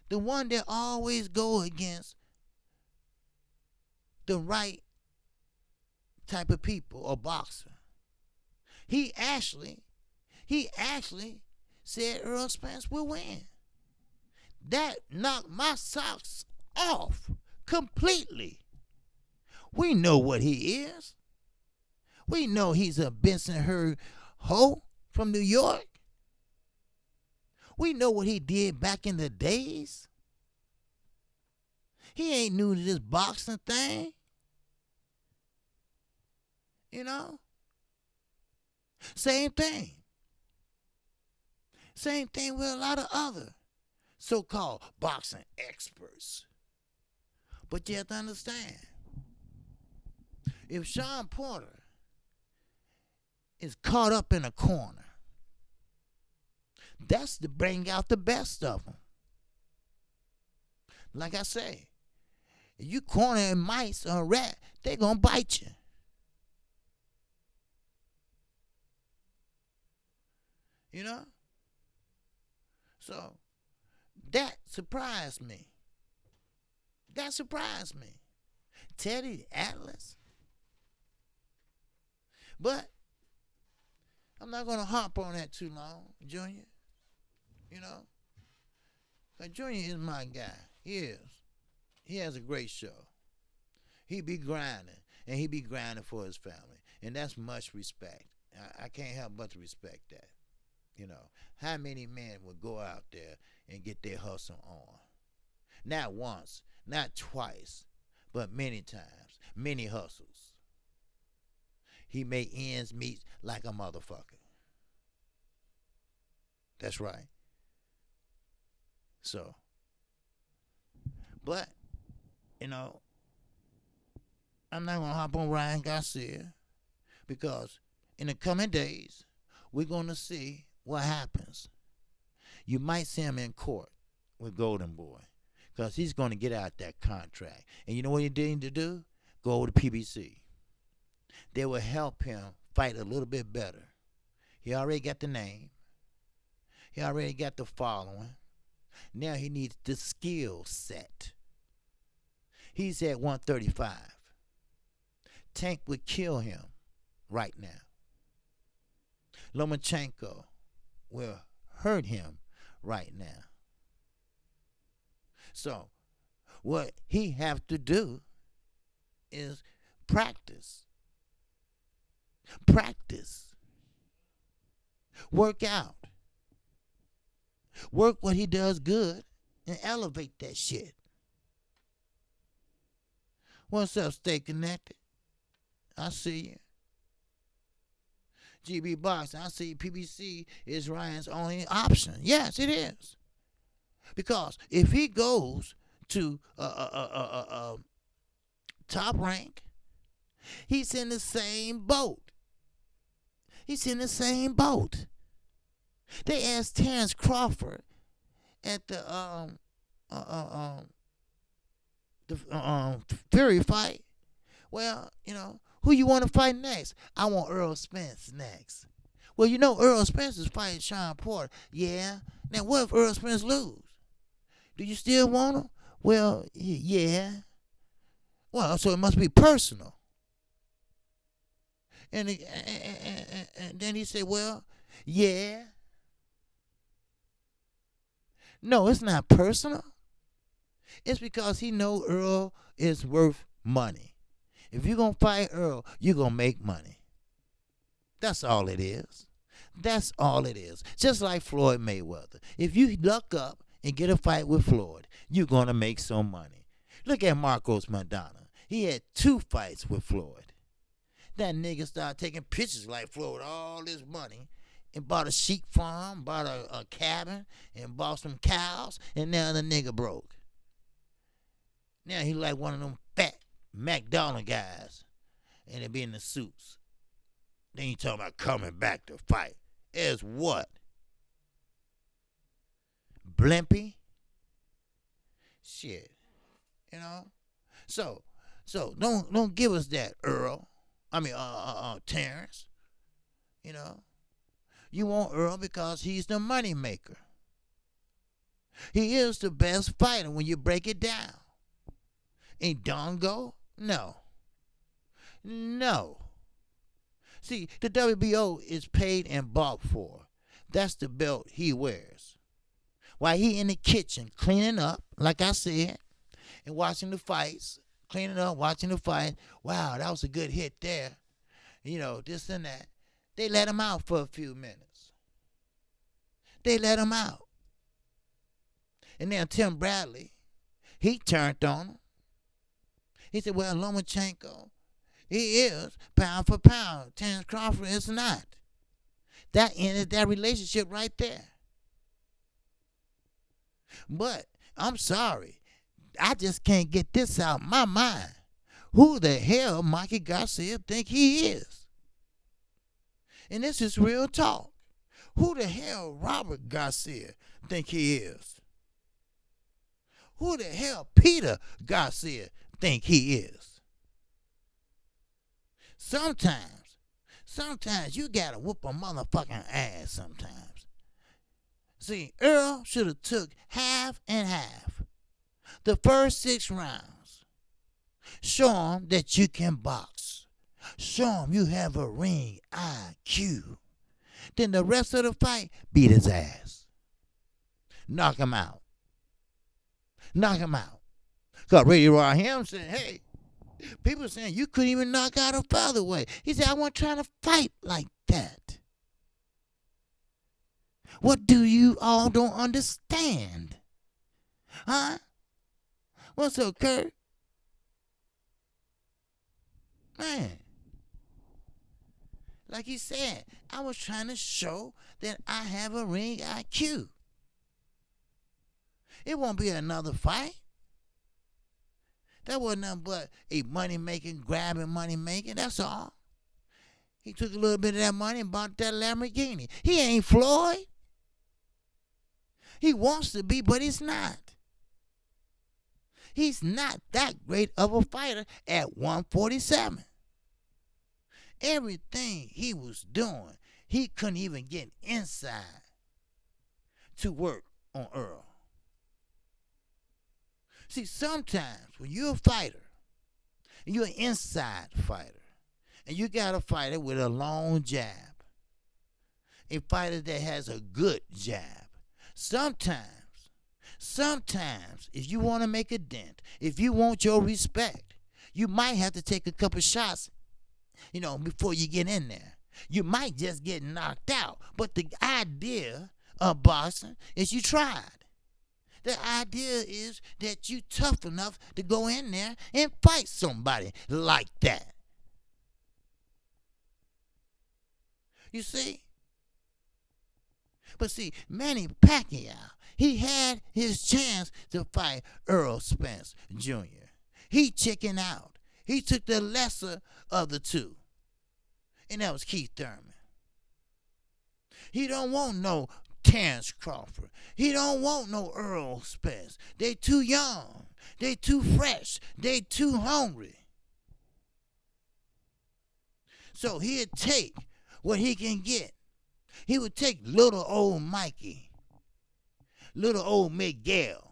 the one that always go against the right type of people or boxer, he actually said Earl Spence will win. That knocked my socks off completely. We know what he is. We know he's a Bensonhurst hoe from New York. We know what he did back in the days. He ain't new to this boxing thing. Same thing. Same thing with a lot of other so-called boxing experts. But you have to understand, if Sean Porter is caught up in a corner, that's to bring out the best of them. Like I say, if you corner mice or a rat, they're going to bite you. So That surprised me. That surprised me. Teddy Atlas. But I'm not going to harp on that too long, Junior. You know? But Junior is my guy. He is. He has a great show. He be grinding. And he be grinding for his family. And that's much respect. I can't help but to respect that. You know, how many men would go out there and get their hustle on? Not once, not twice, but many times, many hustles. He made ends meet like a motherfucker. That's right. So, but, you know, I'm not going to hop on Ryan Garcia because in the coming days, we're going to see what happens. You might see him in court with Golden Boy because he's going to get out that contract. And you know what he need to do? Go over to PBC. They will help him fight a little bit better. He already got the name. He already got the following. Now he needs the skill set. He's at 135. Tank would kill him right now. Lomachenko will hurt him right now. So what he have to do is practice. Practice. Work out. Work what he does good and elevate that shit. What's up, Stay Connected? I see you. GB Box, I see PBC is Ryan's only option. Yes, it is. Because if he goes to top rank, he's in the same boat. He's in the same boat. They asked Terrence Crawford at the Fury fight. Well, you know, who you want to fight next? I want Earl Spence next. Well, you know Earl Spence is fighting Sean Porter. Yeah. Now, what if Earl Spence lose? Do you still want him? Well, yeah. Well, so it must be personal. And then he said, well, yeah. No, it's not personal. It's because he know Earl is worth money. If you're going to fight Earl, you're going to make money. That's all it is. That's all it is. Just like Floyd Mayweather. If you luck up and get a fight with Floyd, you're going to make some money. Look at Marcos Madonna. He had 2 fights with Floyd. That nigga started taking pictures like Floyd, all this money, and bought a sheep farm, bought a cabin, and bought some cows, and now the nigga broke. Now he like one of them fat McDonald guys, and they be in the suits. Then you talking about coming back to fight. As what? Blimpy? Shit. You know? So don't give us that, Earl. Terrence. You know? You want Earl because he's the money maker. He is the best fighter when you break it down. Ain't Dongo? No. No. See, the WBO is paid and bought for. That's the belt he wears. While he in the kitchen cleaning up, like I said, and watching the fights, cleaning up, watching the fight. Wow, that was a good hit there. You know, this and that. They let him out for a few minutes. They let him out. And then Tim Bradley, he turned on him. He said, well, Lomachenko, he is pound for pound. Terrence Crawford is not. That ended that relationship right there. But I'm sorry. I just can't get this out of my mind. Who the hell Mikey Garcia think he is? And this is real talk. Who the hell Robert Garcia think he is? Who the hell Peter Garcia think he is? Sometimes you gotta whoop a motherfucking ass sometimes. See, Earl should have took half and half. The first 6 rounds. Show him that you can box. Show him you have a ring IQ. Then the rest of the fight, beat his ass. Knock him out. Knock him out. Because marrionhanson said, hey, people saying you couldn't even knock out a featherweight. He said, I wasn't trying to fight like that. What do you all don't understand? Huh? What's up, Kurt? Man. Like he said, I was trying to show that I have a ring IQ. It won't be another fight. That wasn't nothing but a money-making, grabbing money-making. That's all. He took a little bit of that money and bought that Lamborghini. He ain't Floyd. He wants to be, but he's not. He's not that great of a fighter at 147. Everything he was doing, he couldn't even get inside to work on Earl. See, sometimes when you're a fighter, and you're an inside fighter, and you got a fighter with a long jab, a fighter that has a good jab, sometimes, if you want to make a dent, if you want your respect, you might have to take a couple shots, before you get in there. You might just get knocked out. But the idea of boxing is you tried. The idea is that you tough enough to go in there and fight somebody like that. You see? But see, Manny Pacquiao, he had his chance to fight Earl Spence Jr. He chickened out. He took the lesser of the two. And that was Keith Thurman. He don't want no Terrence Crawford. He don't want no Earl Spence. They too young. They too fresh. They too hungry. So he'd take what he can get. He would take little old Mikey, little old Miguel.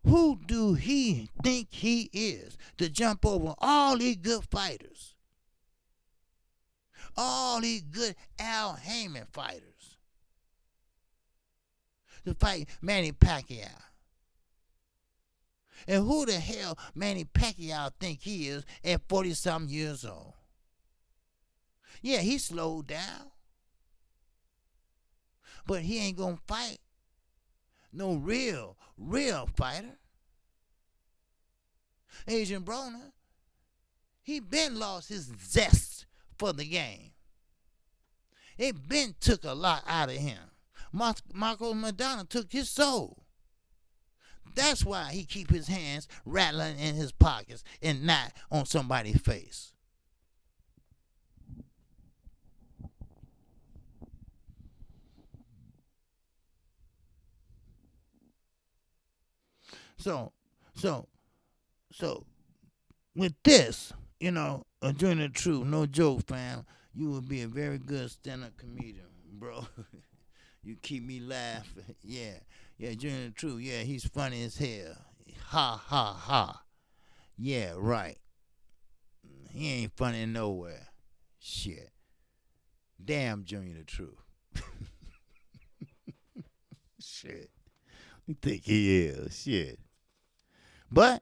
Who do he think he is to jump over all these good fighters? All these good Al Heyman fighters to fight Manny Pacquiao. And who the hell Manny Pacquiao think he is at 40-something years old? Yeah, he slowed down. But he ain't gonna fight no real fighter. Adrian Broner, he been lost his zest for the game. It been took a lot out of him. Marco Madonna took his soul. That's why he keep his hands rattling in his pockets and not on somebody's face. So with this, during the truth, no joke, fam, you would be a very good stand-up comedian, bro. You keep me laughing. Yeah, during the truth, yeah, he's funny as hell. Ha, ha, ha. Yeah, right. He ain't funny nowhere. Shit. Damn, Junior the Truth. Shit. You think he is. Shit. But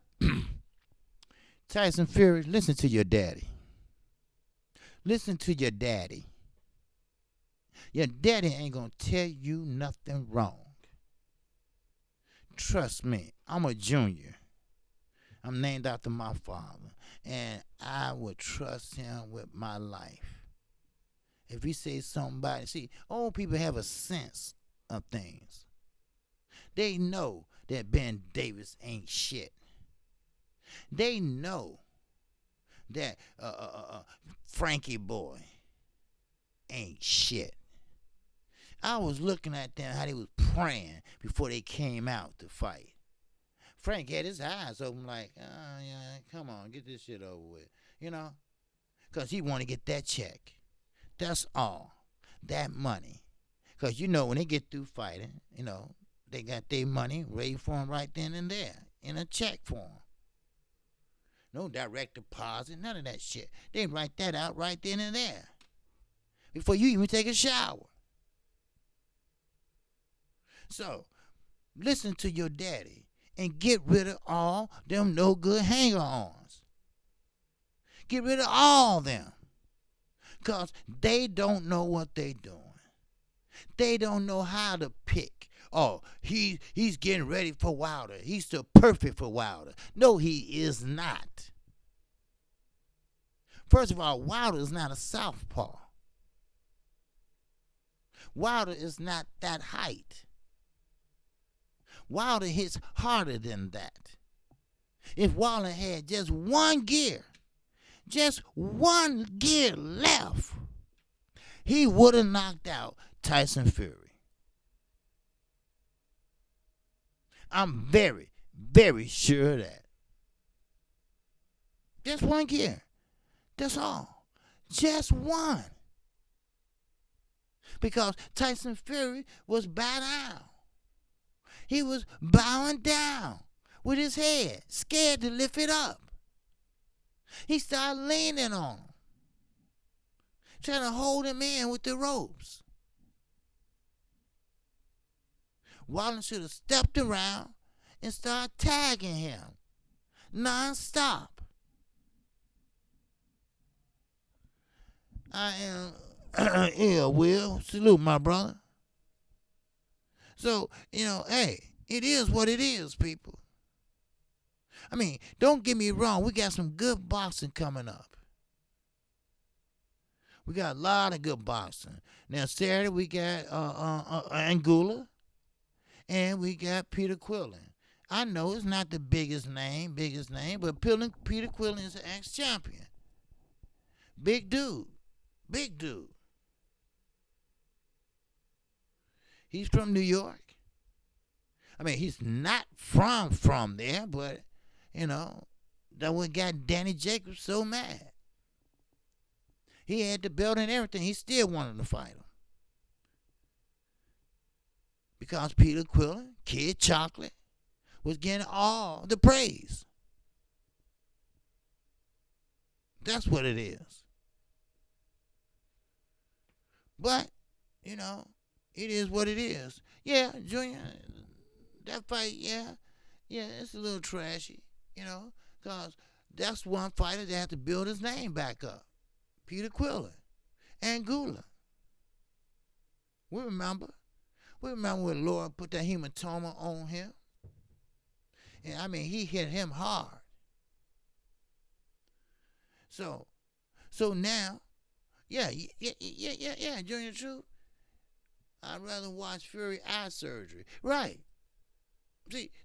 Tyson Fury, listen to your daddy. Listen to your daddy. Your daddy ain't gonna tell you nothing wrong. Trust me, I'm a junior. I'm named after my father, and I would trust him with my life. If he says something, see, old people have a sense of things. They know that Ben Davis ain't shit. They know that Frankie Boy ain't shit. I was looking at them, how they was praying before they came out to fight. Frank had his eyes open like, oh, yeah, come on, get this shit over with. Because he want to get that check. That's all. That money. Because, when they get through fighting, they got their money ready for them right then and there in a check form. No direct deposit, none of that shit. They write that out right then and there before you even take a shower. So, listen to your daddy and get rid of all them no good hanger-ons. Get rid of all them. Because they don't know what they doing. They don't know how to pick. Oh, he's getting ready for Wilder. He's still perfect for Wilder. No, he is not. First of all, Wilder is not a southpaw. Wilder is not that height. Wilder hits harder than that. If Wilder had just one gear left, he would have knocked out Tyson Fury. I'm very, very sure of that. Just one gear. That's all. Just one. Because Tyson Fury was bowed down. He was bowing down with his head, scared to lift it up. He started leaning on him, trying to hold him in with the ropes. Wilder should have stepped around and started tagging him non-stop. I am ill, Will. Salute, my brother. So, hey, it is what it is, people. I mean, don't get me wrong. We got some good boxing coming up. We got a lot of good boxing. Now, Saturday, we got Anguilla, and we got Peter Quillen. I know it's not the biggest name, but Peter Quillen is an ex-champion. Big dude. He's from New York. I mean, he's not from there, but, that what got Danny Jacobs so mad. He had the belt and everything. He still wanted to fight him. Because Peter Quillen, Kid Chocolate, was getting all the praise. That's what it is. But, it is what it is. Yeah, Junior, that fight, yeah, it's a little trashy, because that's one fighter that had to build his name back up. Peter Quillen, Anguilla. We remember when Laura put that hematoma on him. And I mean, he hit him hard. So now, yeah, Junior True, I'd rather watch Fury eye surgery. Right.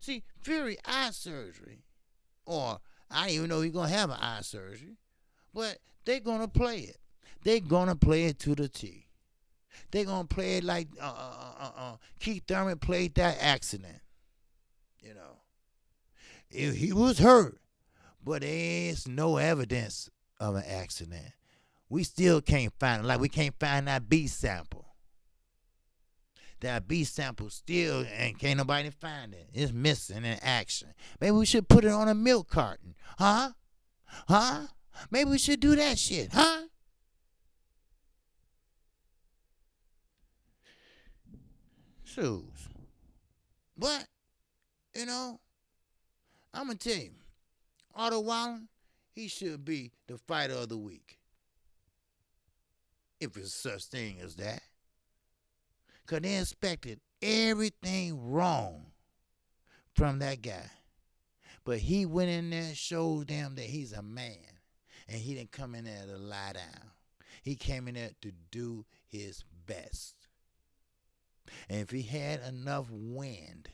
See, Fury eye surgery, or I didn't even know he's going to have an eye surgery, but they're going to play it. They're going to play it to the T. They're going to play it like Keith Thurman played that accident. He was hurt, but there's no evidence of an accident. We still can't find it, like we can't find that B sample. That B sample still, and can't nobody find it. It's missing in action. Maybe we should put it on a milk carton. Huh? Maybe we should do that shit. Huh? Shoes. But, I'm going to tell you, Otto Wallen, he should be the fighter of the week. If there's such thing as that. Because they expected everything wrong from that guy. But he went in there and showed them that he's a man. And he didn't come in there to lie down. He came in there to do his best. And if he had enough wind,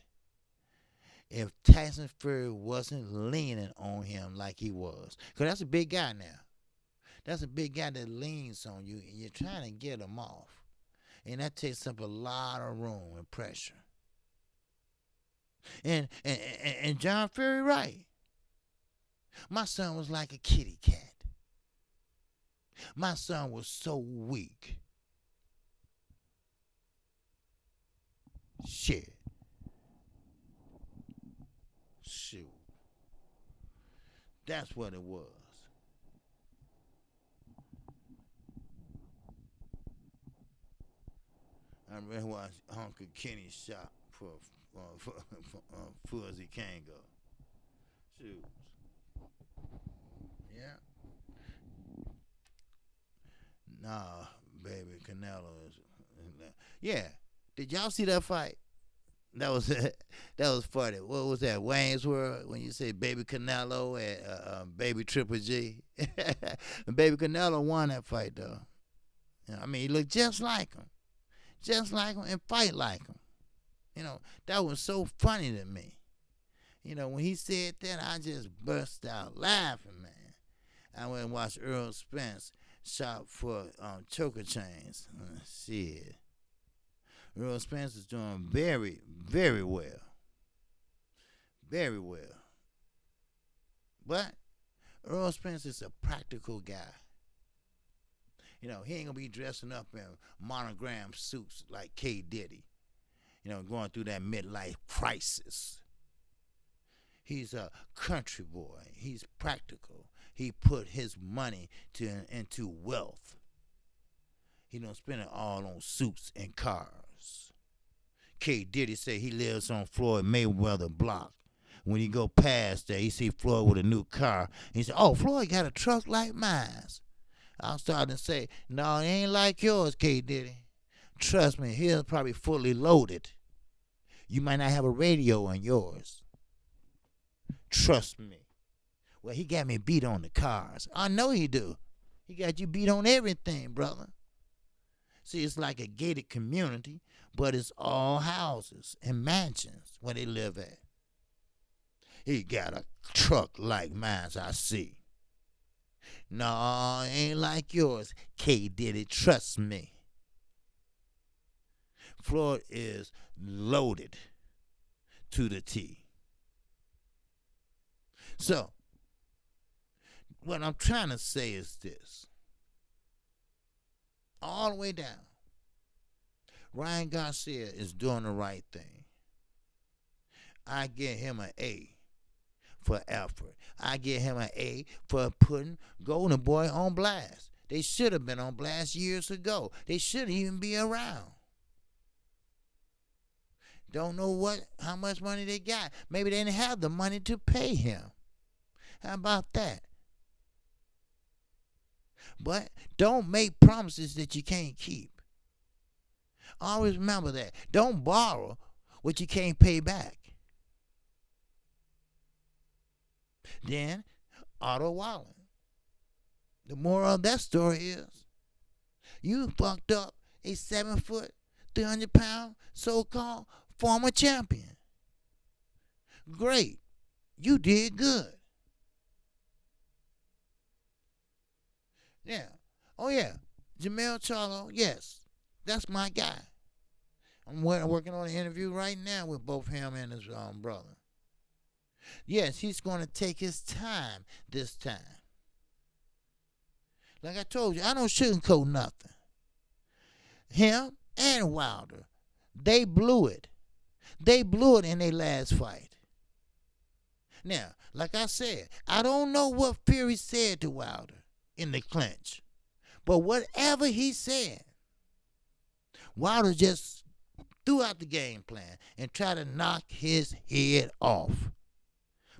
if Tyson Fury wasn't leaning on him like he was, because that's a big guy now. That's a big guy that leans on you, and you're trying to get him off. And that takes up a lot of room and pressure. And John Fury, right. My son was like a kitty cat. My son was so weak. Shit. Shoot. That's what it was. I remember watch Uncle Kenny shop for Fuzzy Kango. Shoot. Yeah. Nah, baby, Canelo is. Yeah. Did y'all see that fight? That was that was funny. What was that? Wayne's World when you say Baby Canelo and Baby Triple G. Baby Canelo won that fight though. You know, I mean, he looked just like him, and fight like him. You know, that was so funny to me. You know, when he said that, I just burst out laughing, man. I went and watched Earl Spence shop for choker chains. Shit. Earl Spence is doing very, very well. Very well. But Earl Spence is a practical guy. You know, he ain't gonna be dressing up in monogram suits like K. Diddy. You know, going through that midlife crisis. He's a country boy. He's practical. He put his money into wealth. He don't spend it all on suits and cars. K. Diddy say he lives on Floyd Mayweather block. When he go past there, he see Floyd with a new car. He said, "Oh, Floyd got a truck like mine." I'm starting to say, "No, it ain't like yours, K. Diddy. Trust me, his probably fully loaded. You might not have a radio on yours. Trust me." Well, he got me beat on the cars. I know he do. He got you beat on everything, brother. See, it's like a gated community, but it's all houses and mansions where they live at. He got a truck like mine, I see. No, it ain't like yours. K. Diddy, trust me. Floyd is loaded to the T. So, what I'm trying to say is this. All the way down, Ryan Garcia is doing the right thing. I give him an A for effort. I give him an A for putting Golden Boy on blast. They should have been on blast years ago. They shouldn't even be around. Don't know how much money they got. Maybe they didn't have the money to pay him. How about that? But don't make promises that you can't keep. Always remember that. Don't borrow what you can't pay back. Then, Otto Wallen. The moral of that story is, you fucked up a 7-foot, 300-pound so-called former champion. Great. You did good. Yeah. Oh, yeah. Jamel Charlo, yes. That's my guy. I'm working on an interview right now with both him and his brother. Yes, he's going to take his time this time. Like I told you, I don't sugarcoat nothing. Him and Wilder, they blew it. They blew it in their last fight. Now, like I said, I don't know what Fury said to Wilder in the clinch. But whatever he said, Wilder just threw out the game plan and tried to knock his head off.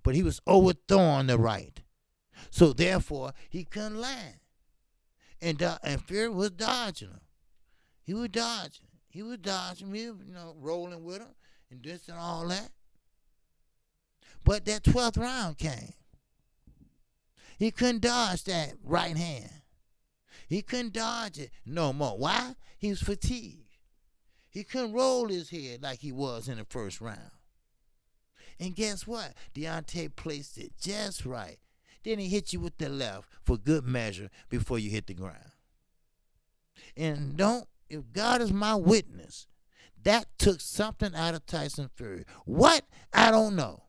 But he was overthrowing the right. So therefore, he couldn't land. And Fury was dodging him. He was dodging. He was rolling with him and this and all that. But that 12th round came. He couldn't dodge that right hand. He couldn't dodge it no more. Why? He was fatigued. He couldn't roll his head like he was in the first round. And guess what? Deontay placed it just right. Then he hit you with the left for good measure before you hit the ground. And if God is my witness, that took something out of Tyson Fury. What? I don't know.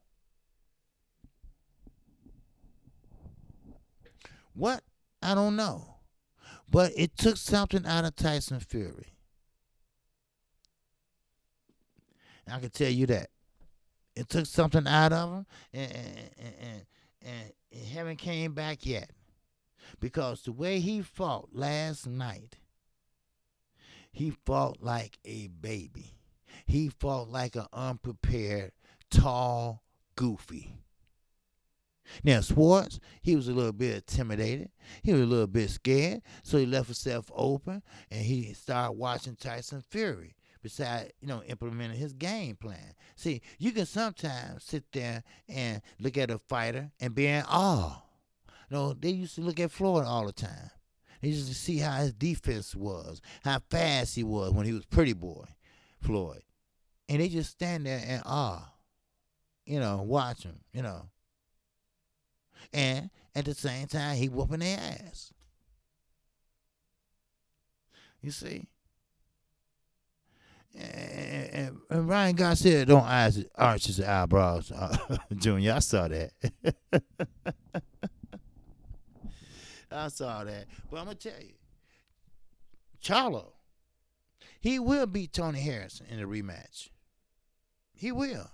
What? I don't know. But it took something out of Tyson Fury. I can tell you that. It took something out of him, and it haven't came back yet. Because the way he fought last night, he fought like a baby. He fought like an unprepared, tall, goofy. Now, Swartz, he was a little bit intimidated. He was a little bit scared, so he left himself open, and he started watching Tyson Fury. Besides, implementing his game plan. See, you can sometimes sit there and look at a fighter and be in awe. They used to look at Floyd all the time. They used to see how his defense was, how fast he was when he was pretty boy, Floyd. And they just stand there in awe, watch him, And at the same time, he whooping their ass. You see? And Ryan Garcia don't arch his eyebrows, Junior. I saw that. I saw that. But I'm going to tell you, Charlo, he will beat Tony Harrison in the rematch. He will.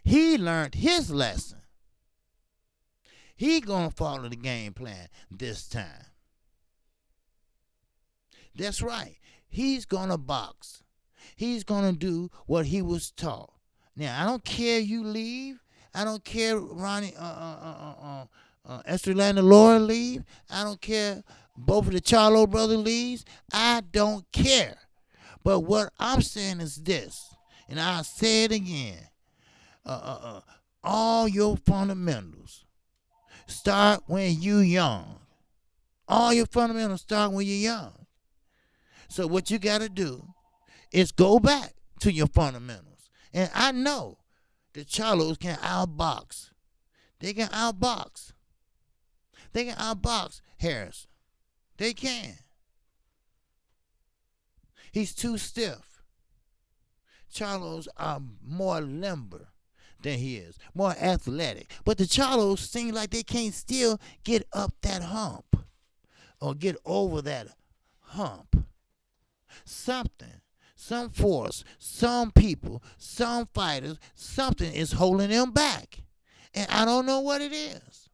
He learned his lesson. He going to follow the game plan this time. That's right. He's going to box. He's going to do what he was taught. Now, I don't care you leave. I don't care Ronnie, Estrelanda Laura leave. I don't care both of the Charlo brothers leaves. I don't care. But what I'm saying is this, and I'll say it again. All your fundamentals start when you young. All your fundamentals start when you're young. So what you got to do is go back to your fundamentals. And I know the Charlos can outbox. They can outbox. They can outbox Harris. They can. He's too stiff. Charlos are more limber than he is, more athletic. But the Charlos seem like they can't still get up that hump or get over that hump. Something, some force, some people, some fighters, something is holding them back. And I don't know what it is.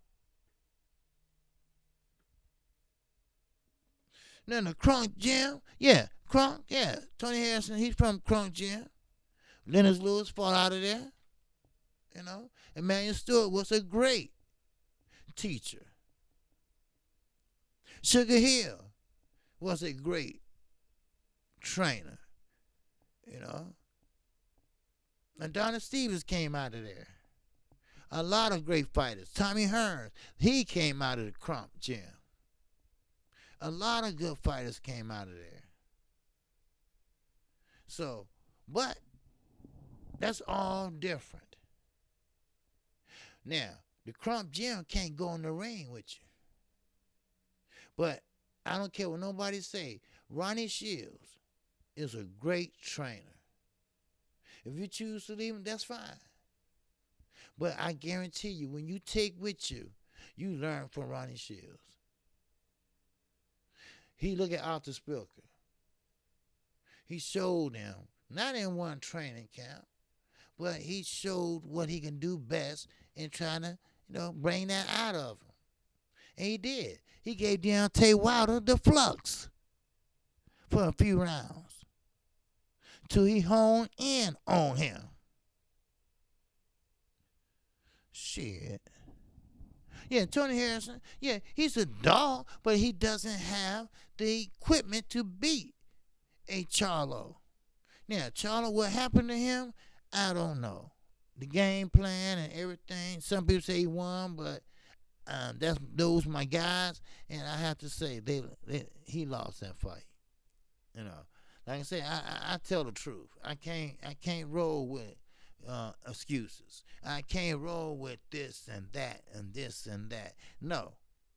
Now the Crunk Gym, Tony Harrison, he's from Crunk Gym. Leonard Lewis fought out of there, Emmanuel Stewart was a great teacher. Sugar Hill was a great trainer, And Donna Stevens came out of there. A lot of great fighters. Tommy Hearns, he came out of the Crump Gym. A lot of good fighters came out of there. So, but that's all different. Now, the Crump Gym can't go in the ring with you. But I don't care what nobody say. Ronnie Shields is a great trainer. If you choose to leave him, that's fine. But I guarantee you, when you take with you, you learn from Ronnie Shields. He looked at Arthur Spilker. He showed him, not in one training camp, but he showed what he can do best in trying to, bring that out of him. And he did. He gave Deontay Wilder the flux for a few rounds till he honed in on him. Shit. Yeah, Tony Harrison, he's a dog, but he doesn't have the equipment to beat a Charlo. Now, Charlo, what happened to him, I don't know. The game plan and everything, some people say he won, but those my guys, and I have to say he lost that fight. Like I say, I tell the truth. I can't roll with excuses. I can't roll with this and that and this and that. No,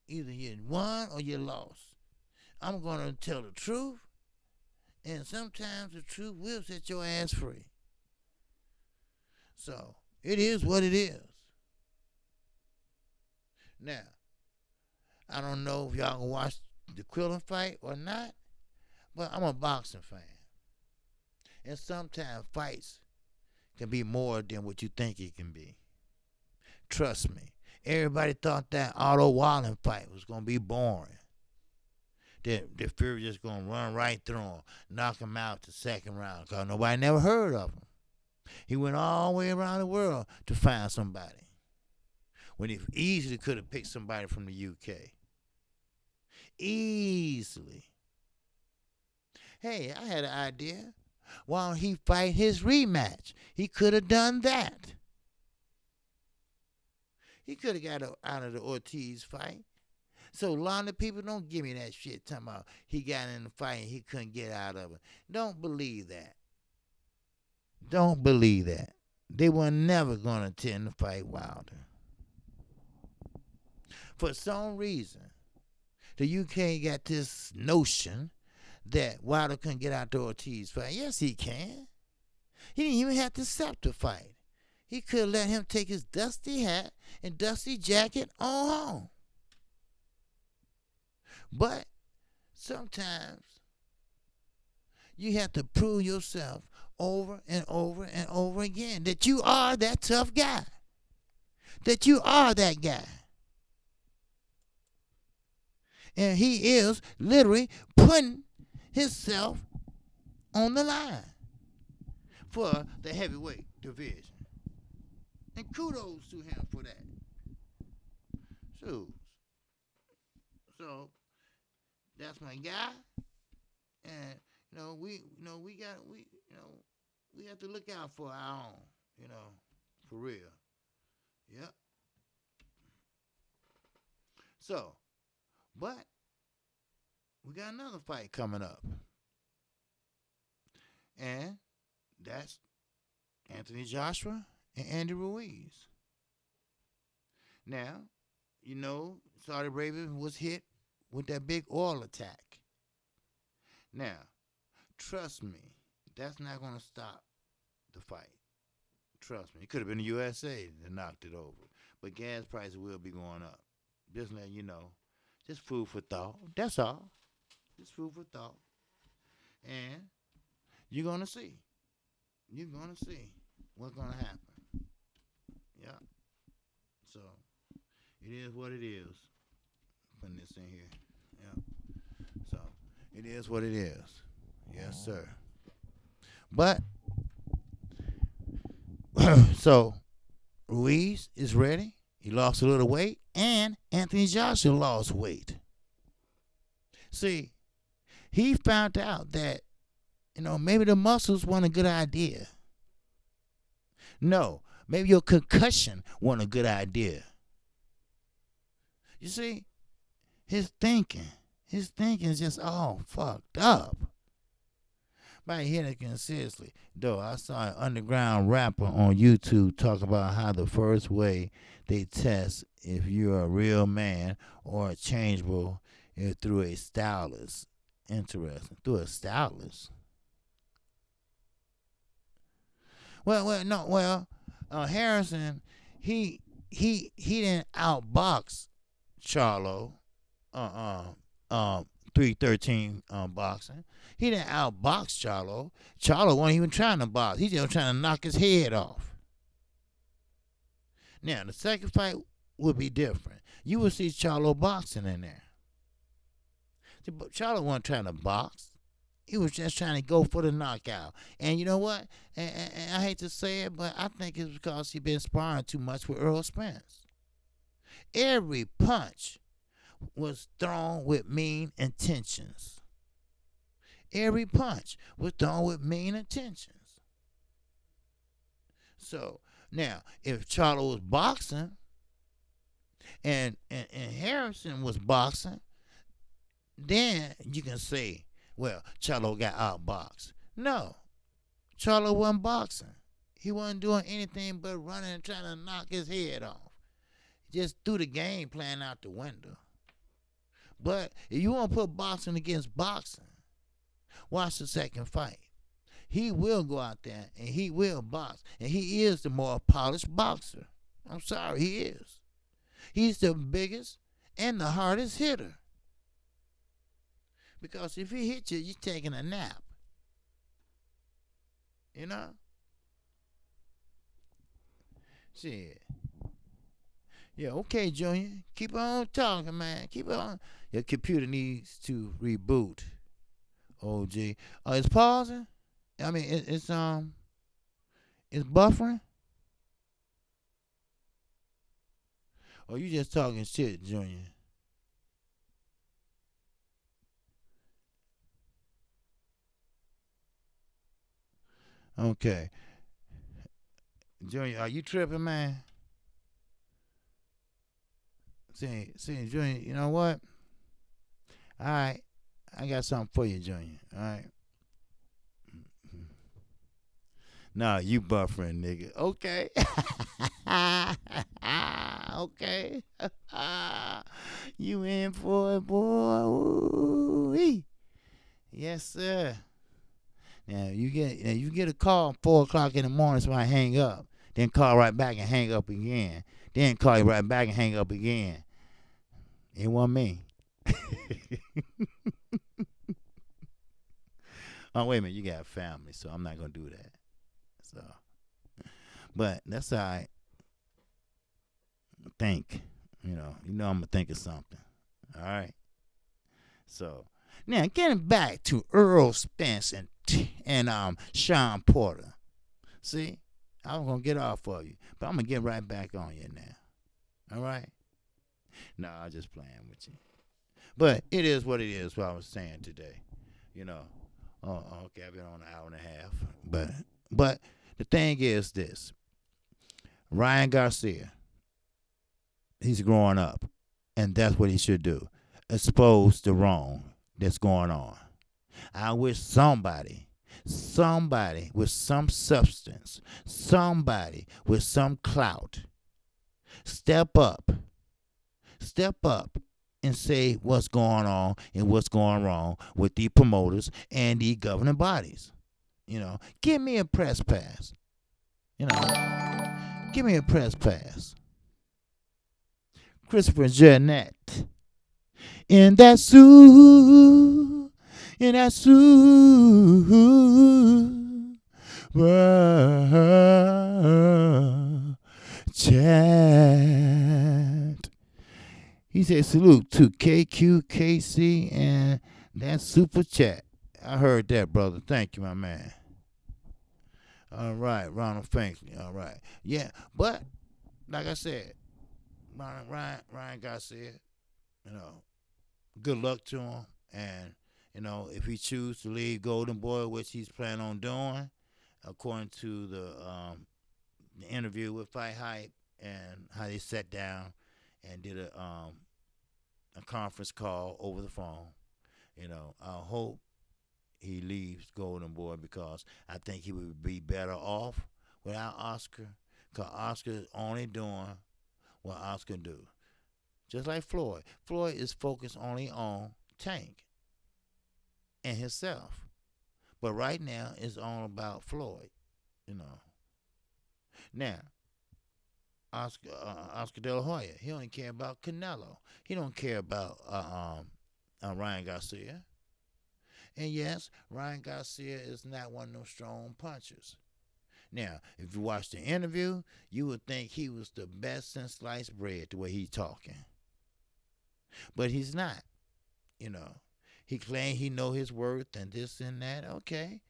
either you won or you lost. I'm gonna tell the truth, and sometimes the truth will set your ass free. So it is what it is. Now, I don't know if y'all can watch the Quillen fight or not, but I'm a boxing fan. And sometimes fights can be more than what you think it can be. Trust me. Everybody thought that Otto Wallen fight was going to be boring. That Fury just going to run right through him, knock him out the second round, because nobody never heard of him. He went all the way around the world to find somebody, when he easily could have picked somebody from the UK. Easily. Hey, I had an idea. Why don't he fight his rematch? He could have done that. He could have got out of the Ortiz fight. So a lot of people don't give me that shit talking about he got in the fight and he couldn't get out of it. Don't believe that. Don't believe that. They were never going to tend to fight Wilder. For some reason, the UK got this notion that Wilder couldn't get out the Ortiz fight. Yes, he can. He didn't even have to accept the fight. He could have let him take his dusty hat and dusty jacket on home. But sometimes you have to prove yourself over and over and over again that you are that tough guy. That you are that guy. And he is literally putting himself on the line for the heavyweight division. And kudos to him for that. So that's my guy. And we have to look out for our own, for real. Yep. So, but we got another fight coming up. And that's Anthony Joshua and Andy Ruiz. Now, Saudi Arabia was hit with that big oil attack. Now, trust me, that's not going to stop the fight. Trust me. It could have been the USA that knocked it over. But gas prices will be going up. Just letting you know. Just food for thought. That's all. Just food for thought. And you're going to see. You're going to see what's going to happen. Yeah. So, it is what it is. Putting this in here. Yeah. So, it is what it is. Yes, sir. But, so, Ruiz is ready. He lost a little weight. And Anthony Joshua lost weight. See, he found out that, maybe the muscles weren't a good idea. No, maybe your concussion wasn't a good idea. You see, his thinking is just all fucked up. By Henneken, seriously, though, I saw an underground rapper on YouTube talk about how the first way they test if you're a real man or a changeable is through a stylist. Interesting. Through a stylist. Harrison, he didn't outbox Charlo, 313 boxing. He didn't outbox Charlo. Charlo wasn't even trying to box. He just trying to knock his head off. Now, the second fight would be different. You would see Charlo boxing in there. See, but Charlo wasn't trying to box. He was just trying to go for the knockout. And you know what? And I hate to say it, but I think it's because he's been sparring too much with Earl Spence. Every punch was thrown with mean intentions. Every punch was thrown with mean intentions. So, now, if Charlo was boxing and Harrison was boxing, then you can say, well, Charlo got outboxed. No, Charlo wasn't boxing. He wasn't doing anything but running and trying to knock his head off. He just threw the game plan out the window. But if you want to put boxing against boxing, watch the second fight. He will go out there and he will box. And he is the more polished boxer. I'm sorry, he is. He's the biggest and the hardest hitter. Because if he hits you, you're taking a nap. Shit. Yeah, okay, Junior. Keep on talking, man. Keep on. Your computer needs to reboot. OG. It's pausing. I mean, it's buffering. Or you just talking shit, Junior? Okay, Junior, are you tripping, man? See, Junior. You know what? All right, I got something for you, Junior. All right. Nah, you buffering, nigga. Okay. Okay. You in for it, boy. Ooh-wee. Yes, sir. Now you get a call 4 o'clock in the morning, so I hang up. Then call right back and hang up again. Then call you right back and hang up again. It wasn't me. Oh, wait a minute, you got family, so I'm not gonna do that. So, but that's all right. Think, I'm gonna think of something. All right. So now getting back to Earl Spence and Sean Porter. See, I was gonna get off of you, but I'm gonna get right back on you now. All right. No, I'm just playing with you. But it is what it is. What I was saying today. You know. Oh, okay. I've been on an hour and a half. But the thing is this: Ryan Garcia, he's growing up, and that's what he should do. Expose the wrong that's going on. I wish somebody with some substance, somebody with some clout, step up, step up and say what's going on and what's going wrong with the promoters and the governing bodies. Give me a press pass. You know, give me a press pass. Christopher Jeanette in that suit, in that suit, chat. He said salute to KQKC and that super chat. I heard that, brother. Thank you, my man. All right, Ronald Finkley. All right. Yeah, but like I said, Ryan Garcia, you know, good luck to him. And, if he chooses to leave Golden Boy, which he's planning on doing, according to the interview with Fight Hype and how they sat down and did a conference call over the phone. I hope he leaves Golden Boy because I think he would be better off without Oscar. Because Oscar is only doing what Oscar do. Just like Floyd. Floyd is focused only on Tank and himself. But right now, it's all about Floyd. You know. Now, Oscar De La Hoya, he only care about Canelo. He don't care about Ryan Garcia. And yes, Ryan Garcia is not one of those strong punchers. Now, if you watch the interview, you would think he was the best since sliced bread the way he's talking. But he's not, you know. He claimed he know his worth and this and that. Okay.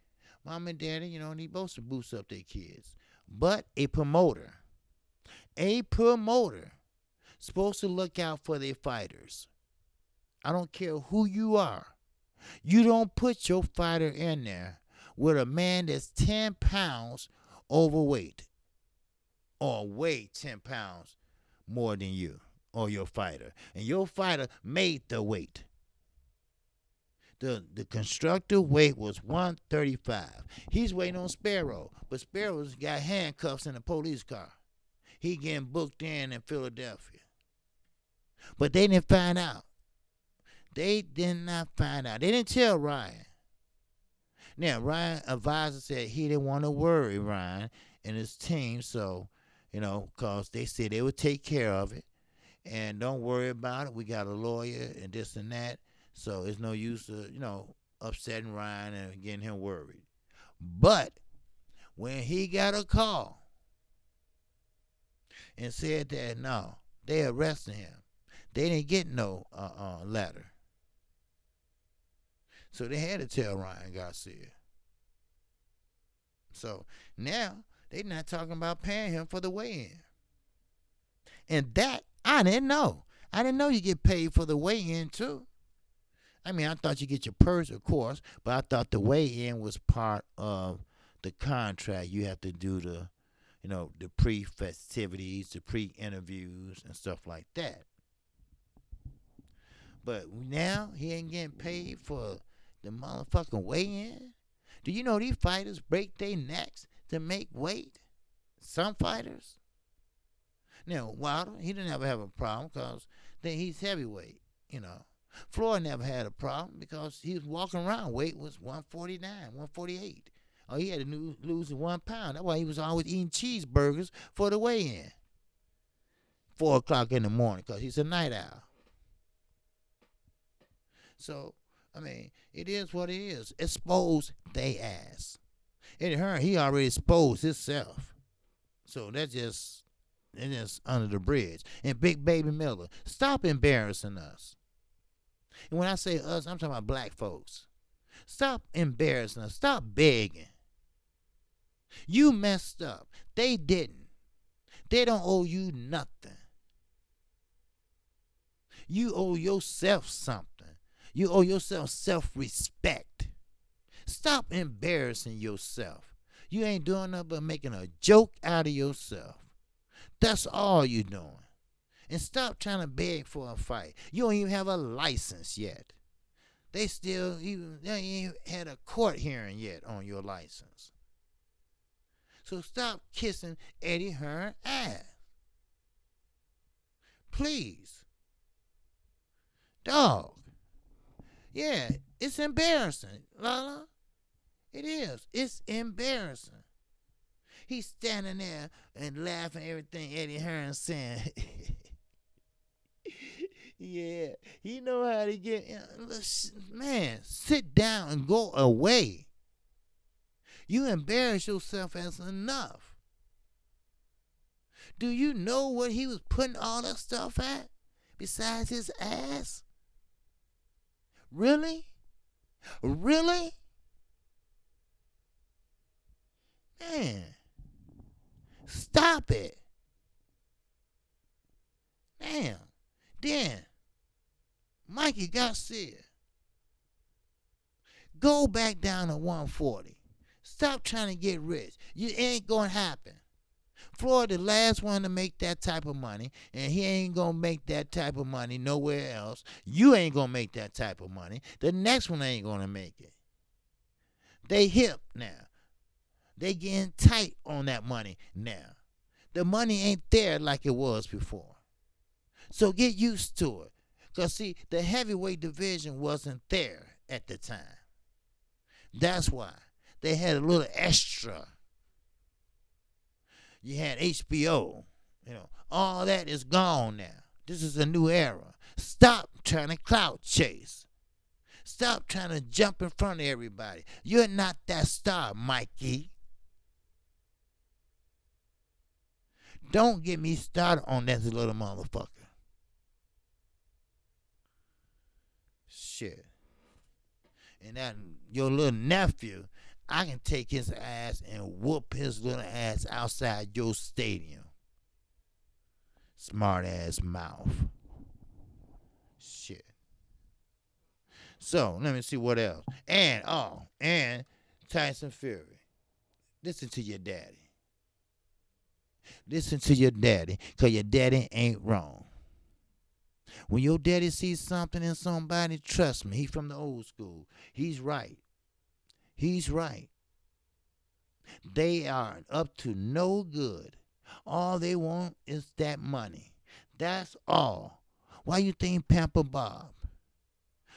Mom and daddy, they supposed to boost up their kids. But a promoter, supposed to look out for their fighters. I don't care who you are. You don't put your fighter in there with a man that's 10 pounds overweight or weigh 10 pounds more than you or your fighter. And your fighter made the weight. The constructor weight was 135. He's waiting on Sparrow, but Sparrow's got handcuffs in a police car. He getting booked in Philadelphia. But they didn't find out. They did not find out. They didn't tell Ryan. Now, Ryan advisor said he didn't want to worry Ryan and his team, so, because they said they would take care of it. And don't worry about it. We got a lawyer and this and that. So it's no use of, upsetting Ryan and getting him worried. But when he got a call and said that no, they arrested him. They didn't get no letter. So they had to tell Ryan Garcia. So now they not talking about paying him for the weigh-in. And that I didn't know. I didn't know you get paid for the weigh-in too. I mean, I thought you get your purse, of course, but I thought the weigh-in was part of the contract. You have to do the pre-festivities, the pre-interviews, and stuff like that. But now he ain't getting paid for the motherfucking weigh-in. Do you know these fighters break their necks to make weight? Some fighters. Now, Wilder, he didn't ever have a problem because he's heavyweight, Floyd never had a problem because he was walking around. Weight was 149, 148. Oh, he had to lose 1 pound. That's why he was always eating cheeseburgers for the weigh-in. 4 o'clock in the morning because he's a night owl. So, I mean, it is what it is. Expose they ass. Eddie Hearn, he already exposed himself. So that's just under the bridge. And Big Baby Miller, stop embarrassing us. And when I say us, I'm talking about black folks. Stop embarrassing us. Stop begging. You messed up. They didn't. They don't owe you nothing. You owe yourself something. You owe yourself self-respect. Stop embarrassing yourself. You ain't doing nothing but making a joke out of yourself. That's all you doing. And stop trying to beg for a fight. You don't even have a license yet. They ain't had a court hearing yet on your license. So stop kissing Eddie Hearn ass. Please. Dog. Yeah, it's embarrassing, Lala. It is. It's embarrassing. He's standing there and laughing at everything Eddie Hearn saying. Yeah, he know how to get. Man, sit down and go away. You embarrass yourself as enough. Do you know what he was putting all that stuff at besides his ass? Really? Really? Man, stop it. Damn. Then, Mikey Garcia, go back down to 140. Stop trying to get rich. You ain't going to happen. Floyd the last one to make that type of money, and he ain't going to make that type of money nowhere else. You ain't going to make that type of money. The next one ain't going to make it. They hip now. They getting tight on that money now. The money ain't there like it was before. So get used to it. Because, see, the heavyweight division wasn't there at the time. That's why. They had a little extra. You had HBO. All that is gone now. This is a new era. Stop trying to clout chase. Stop trying to jump in front of everybody. You're not that star, Mikey. Don't get me started on that little motherfucker. Shit. And that your little nephew, I can take his ass and whoop his little ass outside your stadium. Smart ass mouth. Shit. So let me see what else. And Tyson Fury. Listen to your daddy. Listen to your daddy, because your daddy ain't wrong. When your daddy sees something in somebody, trust me, he's from the old school. He's right. He's right. They are up to no good. All they want is that money. That's all. Why you think Pamper Bob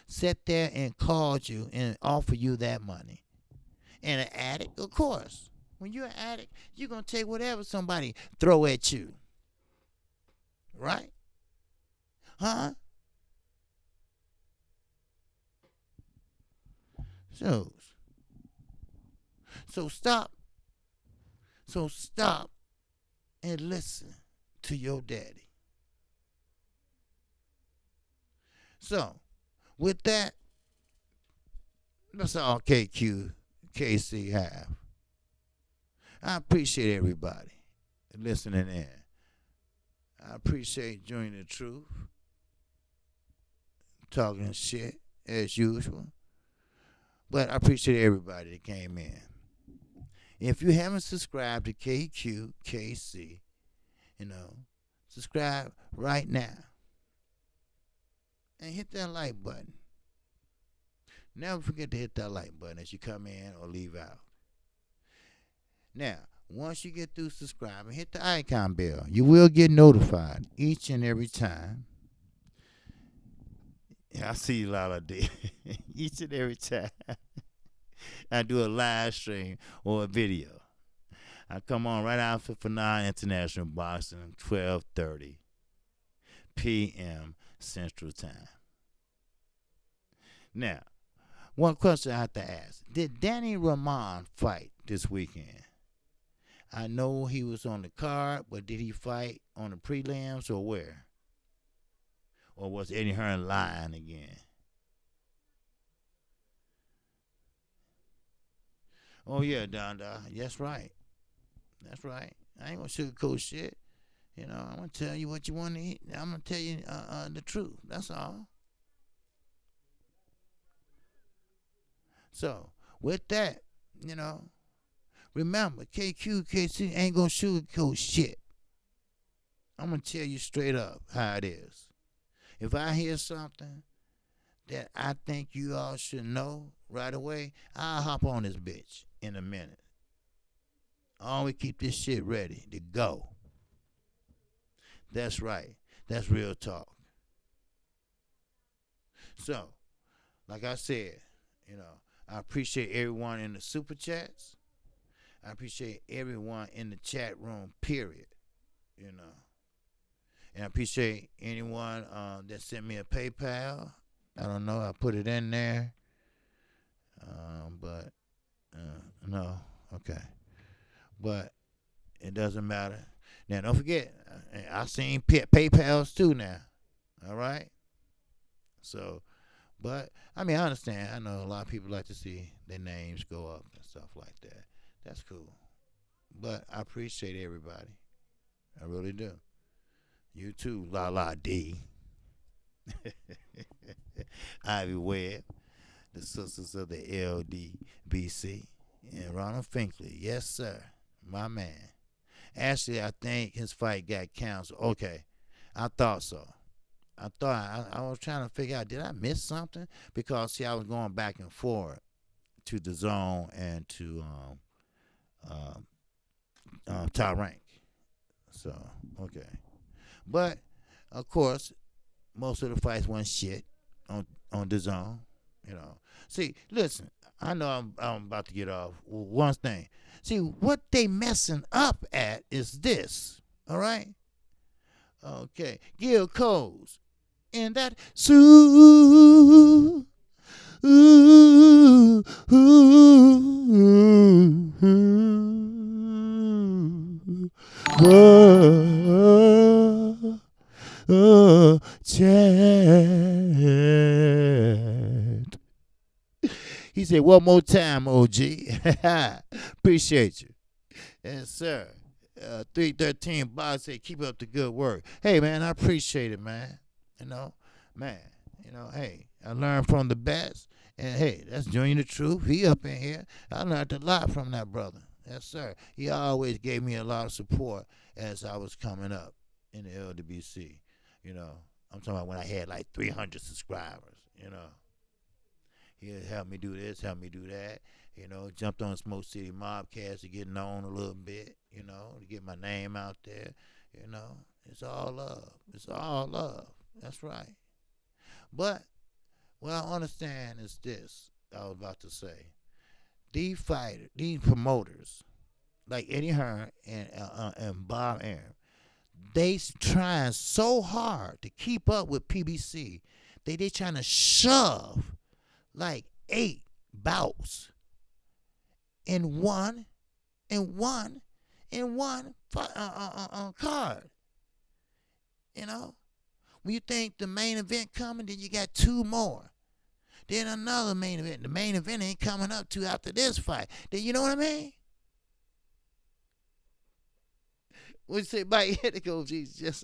sat there and called you and offered you that money? And an addict, of course. When you're an addict, you're going to take whatever somebody throw at you. Right? Huh? So stop and listen to your daddy. So, with that, that's all KQ, KC have. I appreciate everybody listening in. I appreciate Joining the Truth, talking shit as usual. But I appreciate everybody that came in. If you haven't subscribed to KQKC, subscribe right now. And hit that like button. Never forget to hit that like button as you come in or leave out. Now, once you get through subscribing, hit the icon bell. You will get notified each and every time. I see you, Lala D. Each and every time I do a live stream or a video. I come on right after for International Boxing, 12:30 p.m. Central Time. Now, one question I have to ask. Did Danny Rahman fight this weekend? I know he was on the card, but did he fight on the prelims or where? Or was Eddie Hearn lying again? Oh, yeah, Don. That's right. That's right. I ain't going to sugarcoat shit. I'm going to tell you what you want to eat. I'm going to tell you the truth. That's all. So, with that, remember, KQKC ain't going to sugarcoat shit. I'm going to tell you straight up how it is. If I hear something that I think you all should know right away, I'll hop on this bitch in a minute. I always keep this shit ready to go. That's right. That's real talk. So, like I said, I appreciate everyone in the super chats. I appreciate everyone in the chat room, period. And I appreciate anyone that sent me a PayPal. I don't know. I put it in there. But, no. Okay. But it doesn't matter. Now, don't forget, I've seen PayPals too now. All right? So, but, I understand. I know a lot of people like to see their names go up and stuff like that. That's cool. But I appreciate everybody. I really do. You too, La La D. Ivy Webb, the sisters of the LDBC, and Ronald Finkley. Yes, sir. My man. Actually, I think his fight got canceled. Okay. I thought so. I was trying to figure out, did I miss something? Because, see, I was going back and forth to the zone and to top rank. So, okay. But, of course, most of the fights went shit on the zone. See, listen, I know I'm about to get off. One thing. See, what they messing up at is this. All right? Okay. Gil Coles. And that ooh, ooh, ooh, ooh, Chad. He said, one more time, OG. Appreciate you. Yes, sir. 313 Box said, keep up the good work. Hey, man, I appreciate it, man. Hey, I learned from the best. And, hey, that's Joining the Truth. He up in here. I learned a lot from that brother. Yes, sir. He always gave me a lot of support as I was coming up in the LWC. I'm talking about when I had like 300 subscribers, He helped me do this, helped me do that. Jumped on Smoke City Mobcast to get known a little bit, to get my name out there. It's all love. It's all love. That's right. But what I understand is this, I was about to say. These fighters, these promoters, like Eddie Hearn and Bob Arum, they trying so hard to keep up with PBC. They trying to shove like 8 bouts in one card. You know, when you think the main event coming, then you got two more. Then another main event. The main event ain't coming up to after this fight. Then you know what I mean? When you say Mike Hedico, just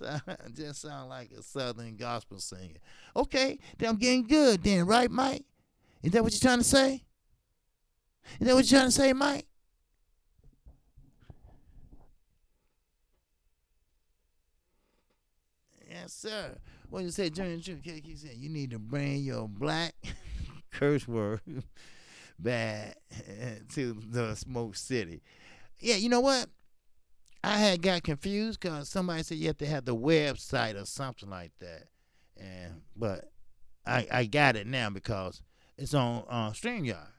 sound like a southern gospel singer. Okay, then I'm getting good then, right, Mike? Is that what you're trying to say? Is that what you're trying to say, Mike? Yes, sir. What you say, Junior? Keep saying you need to bring your black curse word back to the Smoke City. Yeah, you know what? I had got confused because somebody said you have to have the website or something like that, but I got it now because it's on StreamYard.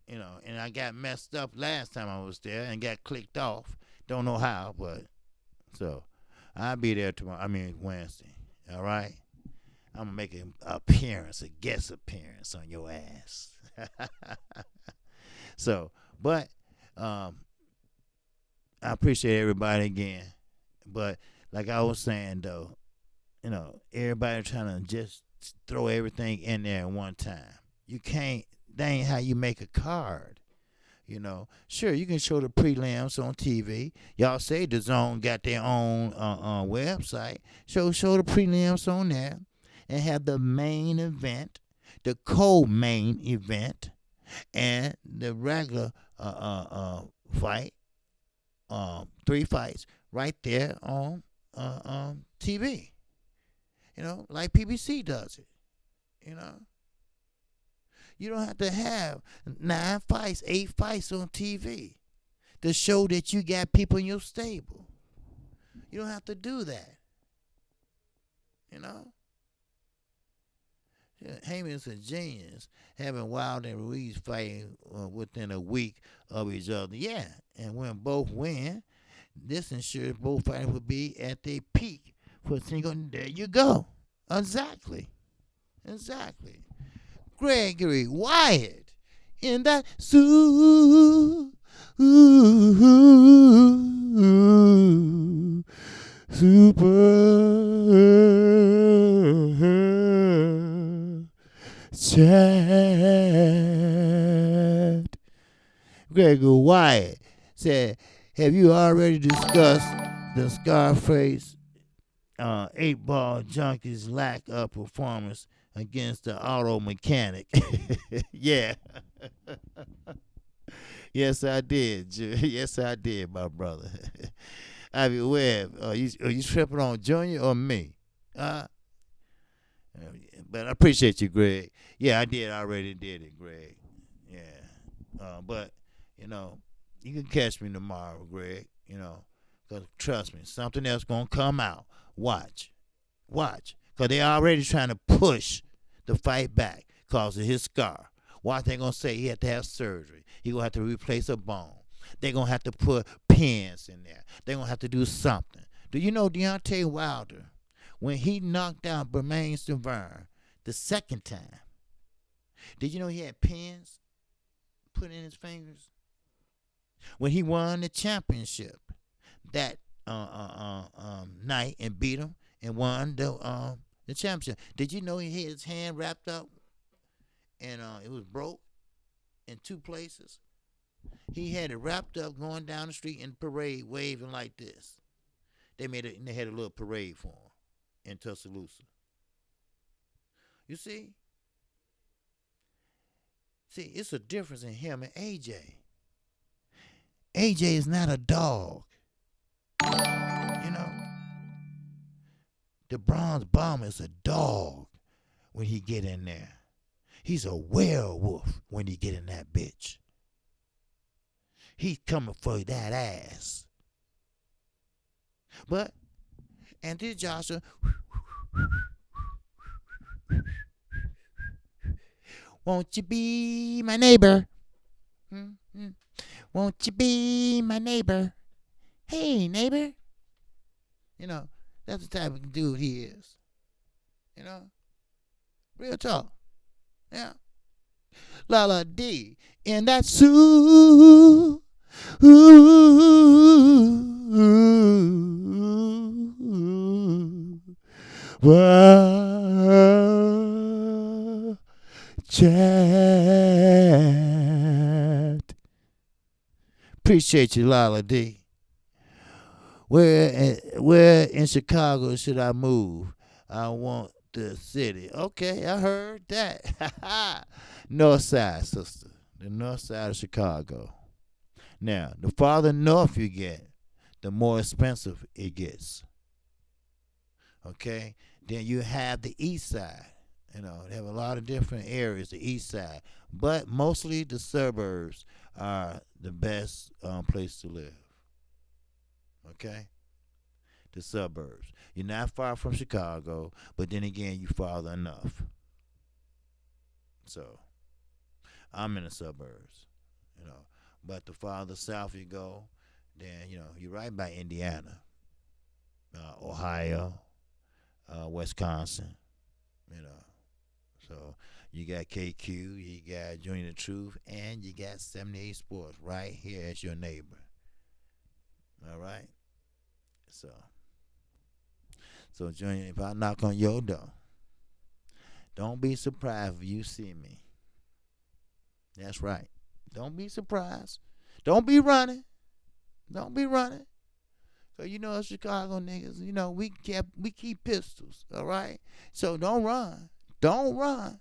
And I got messed up last time I was there and got clicked off. Don't know how, but so I'll be there tomorrow. I mean Wednesday. All right. I'm gonna make an appearance, a guest appearance on your ass. So, but I appreciate everybody again. But like I was saying though, everybody trying to just throw everything in there at one time. You can't. That ain't how you make a card. Sure, you can show the prelims on TV. Y'all say the Zone got their own website. Show the prelims on there, and have the main event, the co-main event, and the regular fight. 3 fights right there on TV. Like PBC does it. You don't have to have 9 fights, 8 fights on TV to show that you got people in your stable. You don't have to do that. Heyman's a genius, having Wilder and Ruiz fighting within a week of each other. Yeah, and when both win, this ensures both fighters will be at their peak for a single. There you go. Exactly. Gregory Wyatt in that super chat. Gregory Wyatt said, have you already discussed the Scarface 8-ball junkies' lack of performance against the auto mechanic? Yeah. Yes, I did. Yes, I did, my brother. Ivy Webb, are you tripping on Junior or me? But I appreciate you, Greg. Yeah, I did. I already did it, Greg. Yeah. But, you can catch me tomorrow, Greg. Because trust me, something else going to come out. Watch. Because they already trying to push the fight back because of his scar. Watch, they going to say he had to have surgery. He going to have to replace a bone. They're going to have to put pins in there. They're going to have to do something. Do you know Deontay Wilder, when he knocked out Bermain Stiverne the second time, did you know he had pins put in his fingers? When he won the championship that night and beat him and won the championship, did you know he had his hand wrapped up and it was broke in 2 places? He had it wrapped up going down the street in parade waving like this. They had a little parade for him in Tuscaloosa. You see? See, it's a difference in him and AJ. AJ is not a dog. The Bronze Bomber is a dog when he get in there. He's a werewolf when he get in that bitch. He's coming for that ass. But Anthony Joshua, won't you be my neighbor? Won't you be my neighbor? Hey, neighbor. That's the type of dude he is. Real talk. Yeah. Lala D in that suit. World chat. Appreciate you, Lala D. Where in Chicago should I move? I want the city. Okay, I heard that. North side, sister. The north side of Chicago. Now, the farther north you get, the more expensive it gets. Okay? Then you have the east side. They have a lot of different areas, the east side. But mostly the suburbs are the best place to live. Okay? The suburbs. You're not far from Chicago, but then again, you farther enough. So, I'm in the suburbs, you know. But the farther south you go, then, you're right by Indiana, Ohio, Wisconsin, you know. So, you got KQ, you got Junior the Truth, and you got 78 Sports right here as your neighbor. All right? So Junior, if I knock on your door, don't be surprised if you see me. That's right. Don't be surprised. Don't be running. Don't be running. Cause us Chicago niggas, we keep pistols. All right. So don't run. Don't run.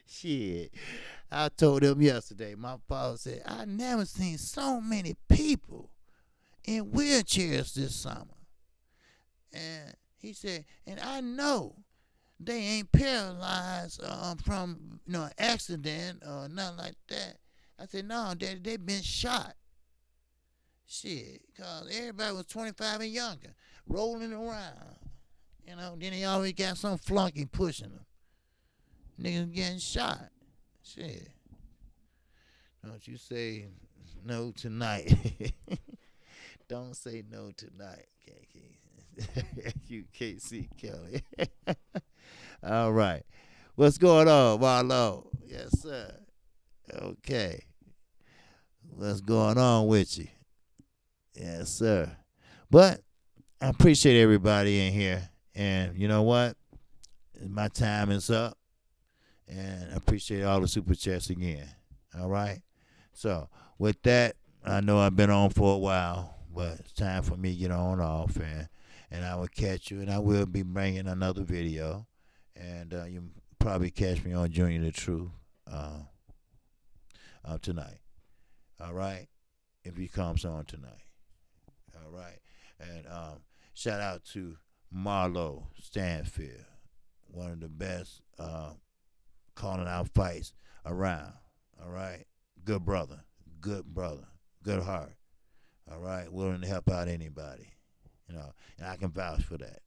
Shit. I told him yesterday, my father said, I never seen so many people in wheelchairs this summer. And he said, and I know they ain't paralyzed from accident or nothing like that. I said, no, Daddy, they been shot. Shit, because everybody was 25 and younger, rolling around. Then they always got some flunky pushing them. Niggas getting shot. Shit. Don't you say no tonight. Don't say no tonight, KK. You KC Kelly. All right. What's going on, Marlo? Yes, sir. Okay. What's going on with you? Yes, sir. But I appreciate everybody in here. And you know what? My time is up. And I appreciate all the super chats again. All right? So, with that, I know I've been on for a while, but it's time for me to get on off. And I will catch you, and I will be bringing another video. And you probably catch me on Junior the Truth tonight. All right? If he comes on tonight. All right? And shout out to Marlo Stanfield, one of the best calling out fights around. All right? Good brother. Good heart. All right? Willing to help out anybody. And I can vouch for that.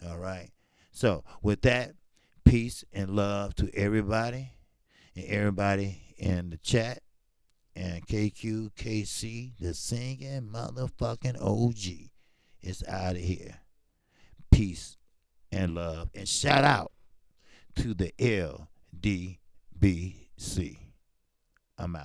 All right? So, with that, peace and love to everybody and everybody in the chat. And KQKC, the singing motherfucking OG, is out of here. Peace and love. And shout out to the LDBC. I'm out.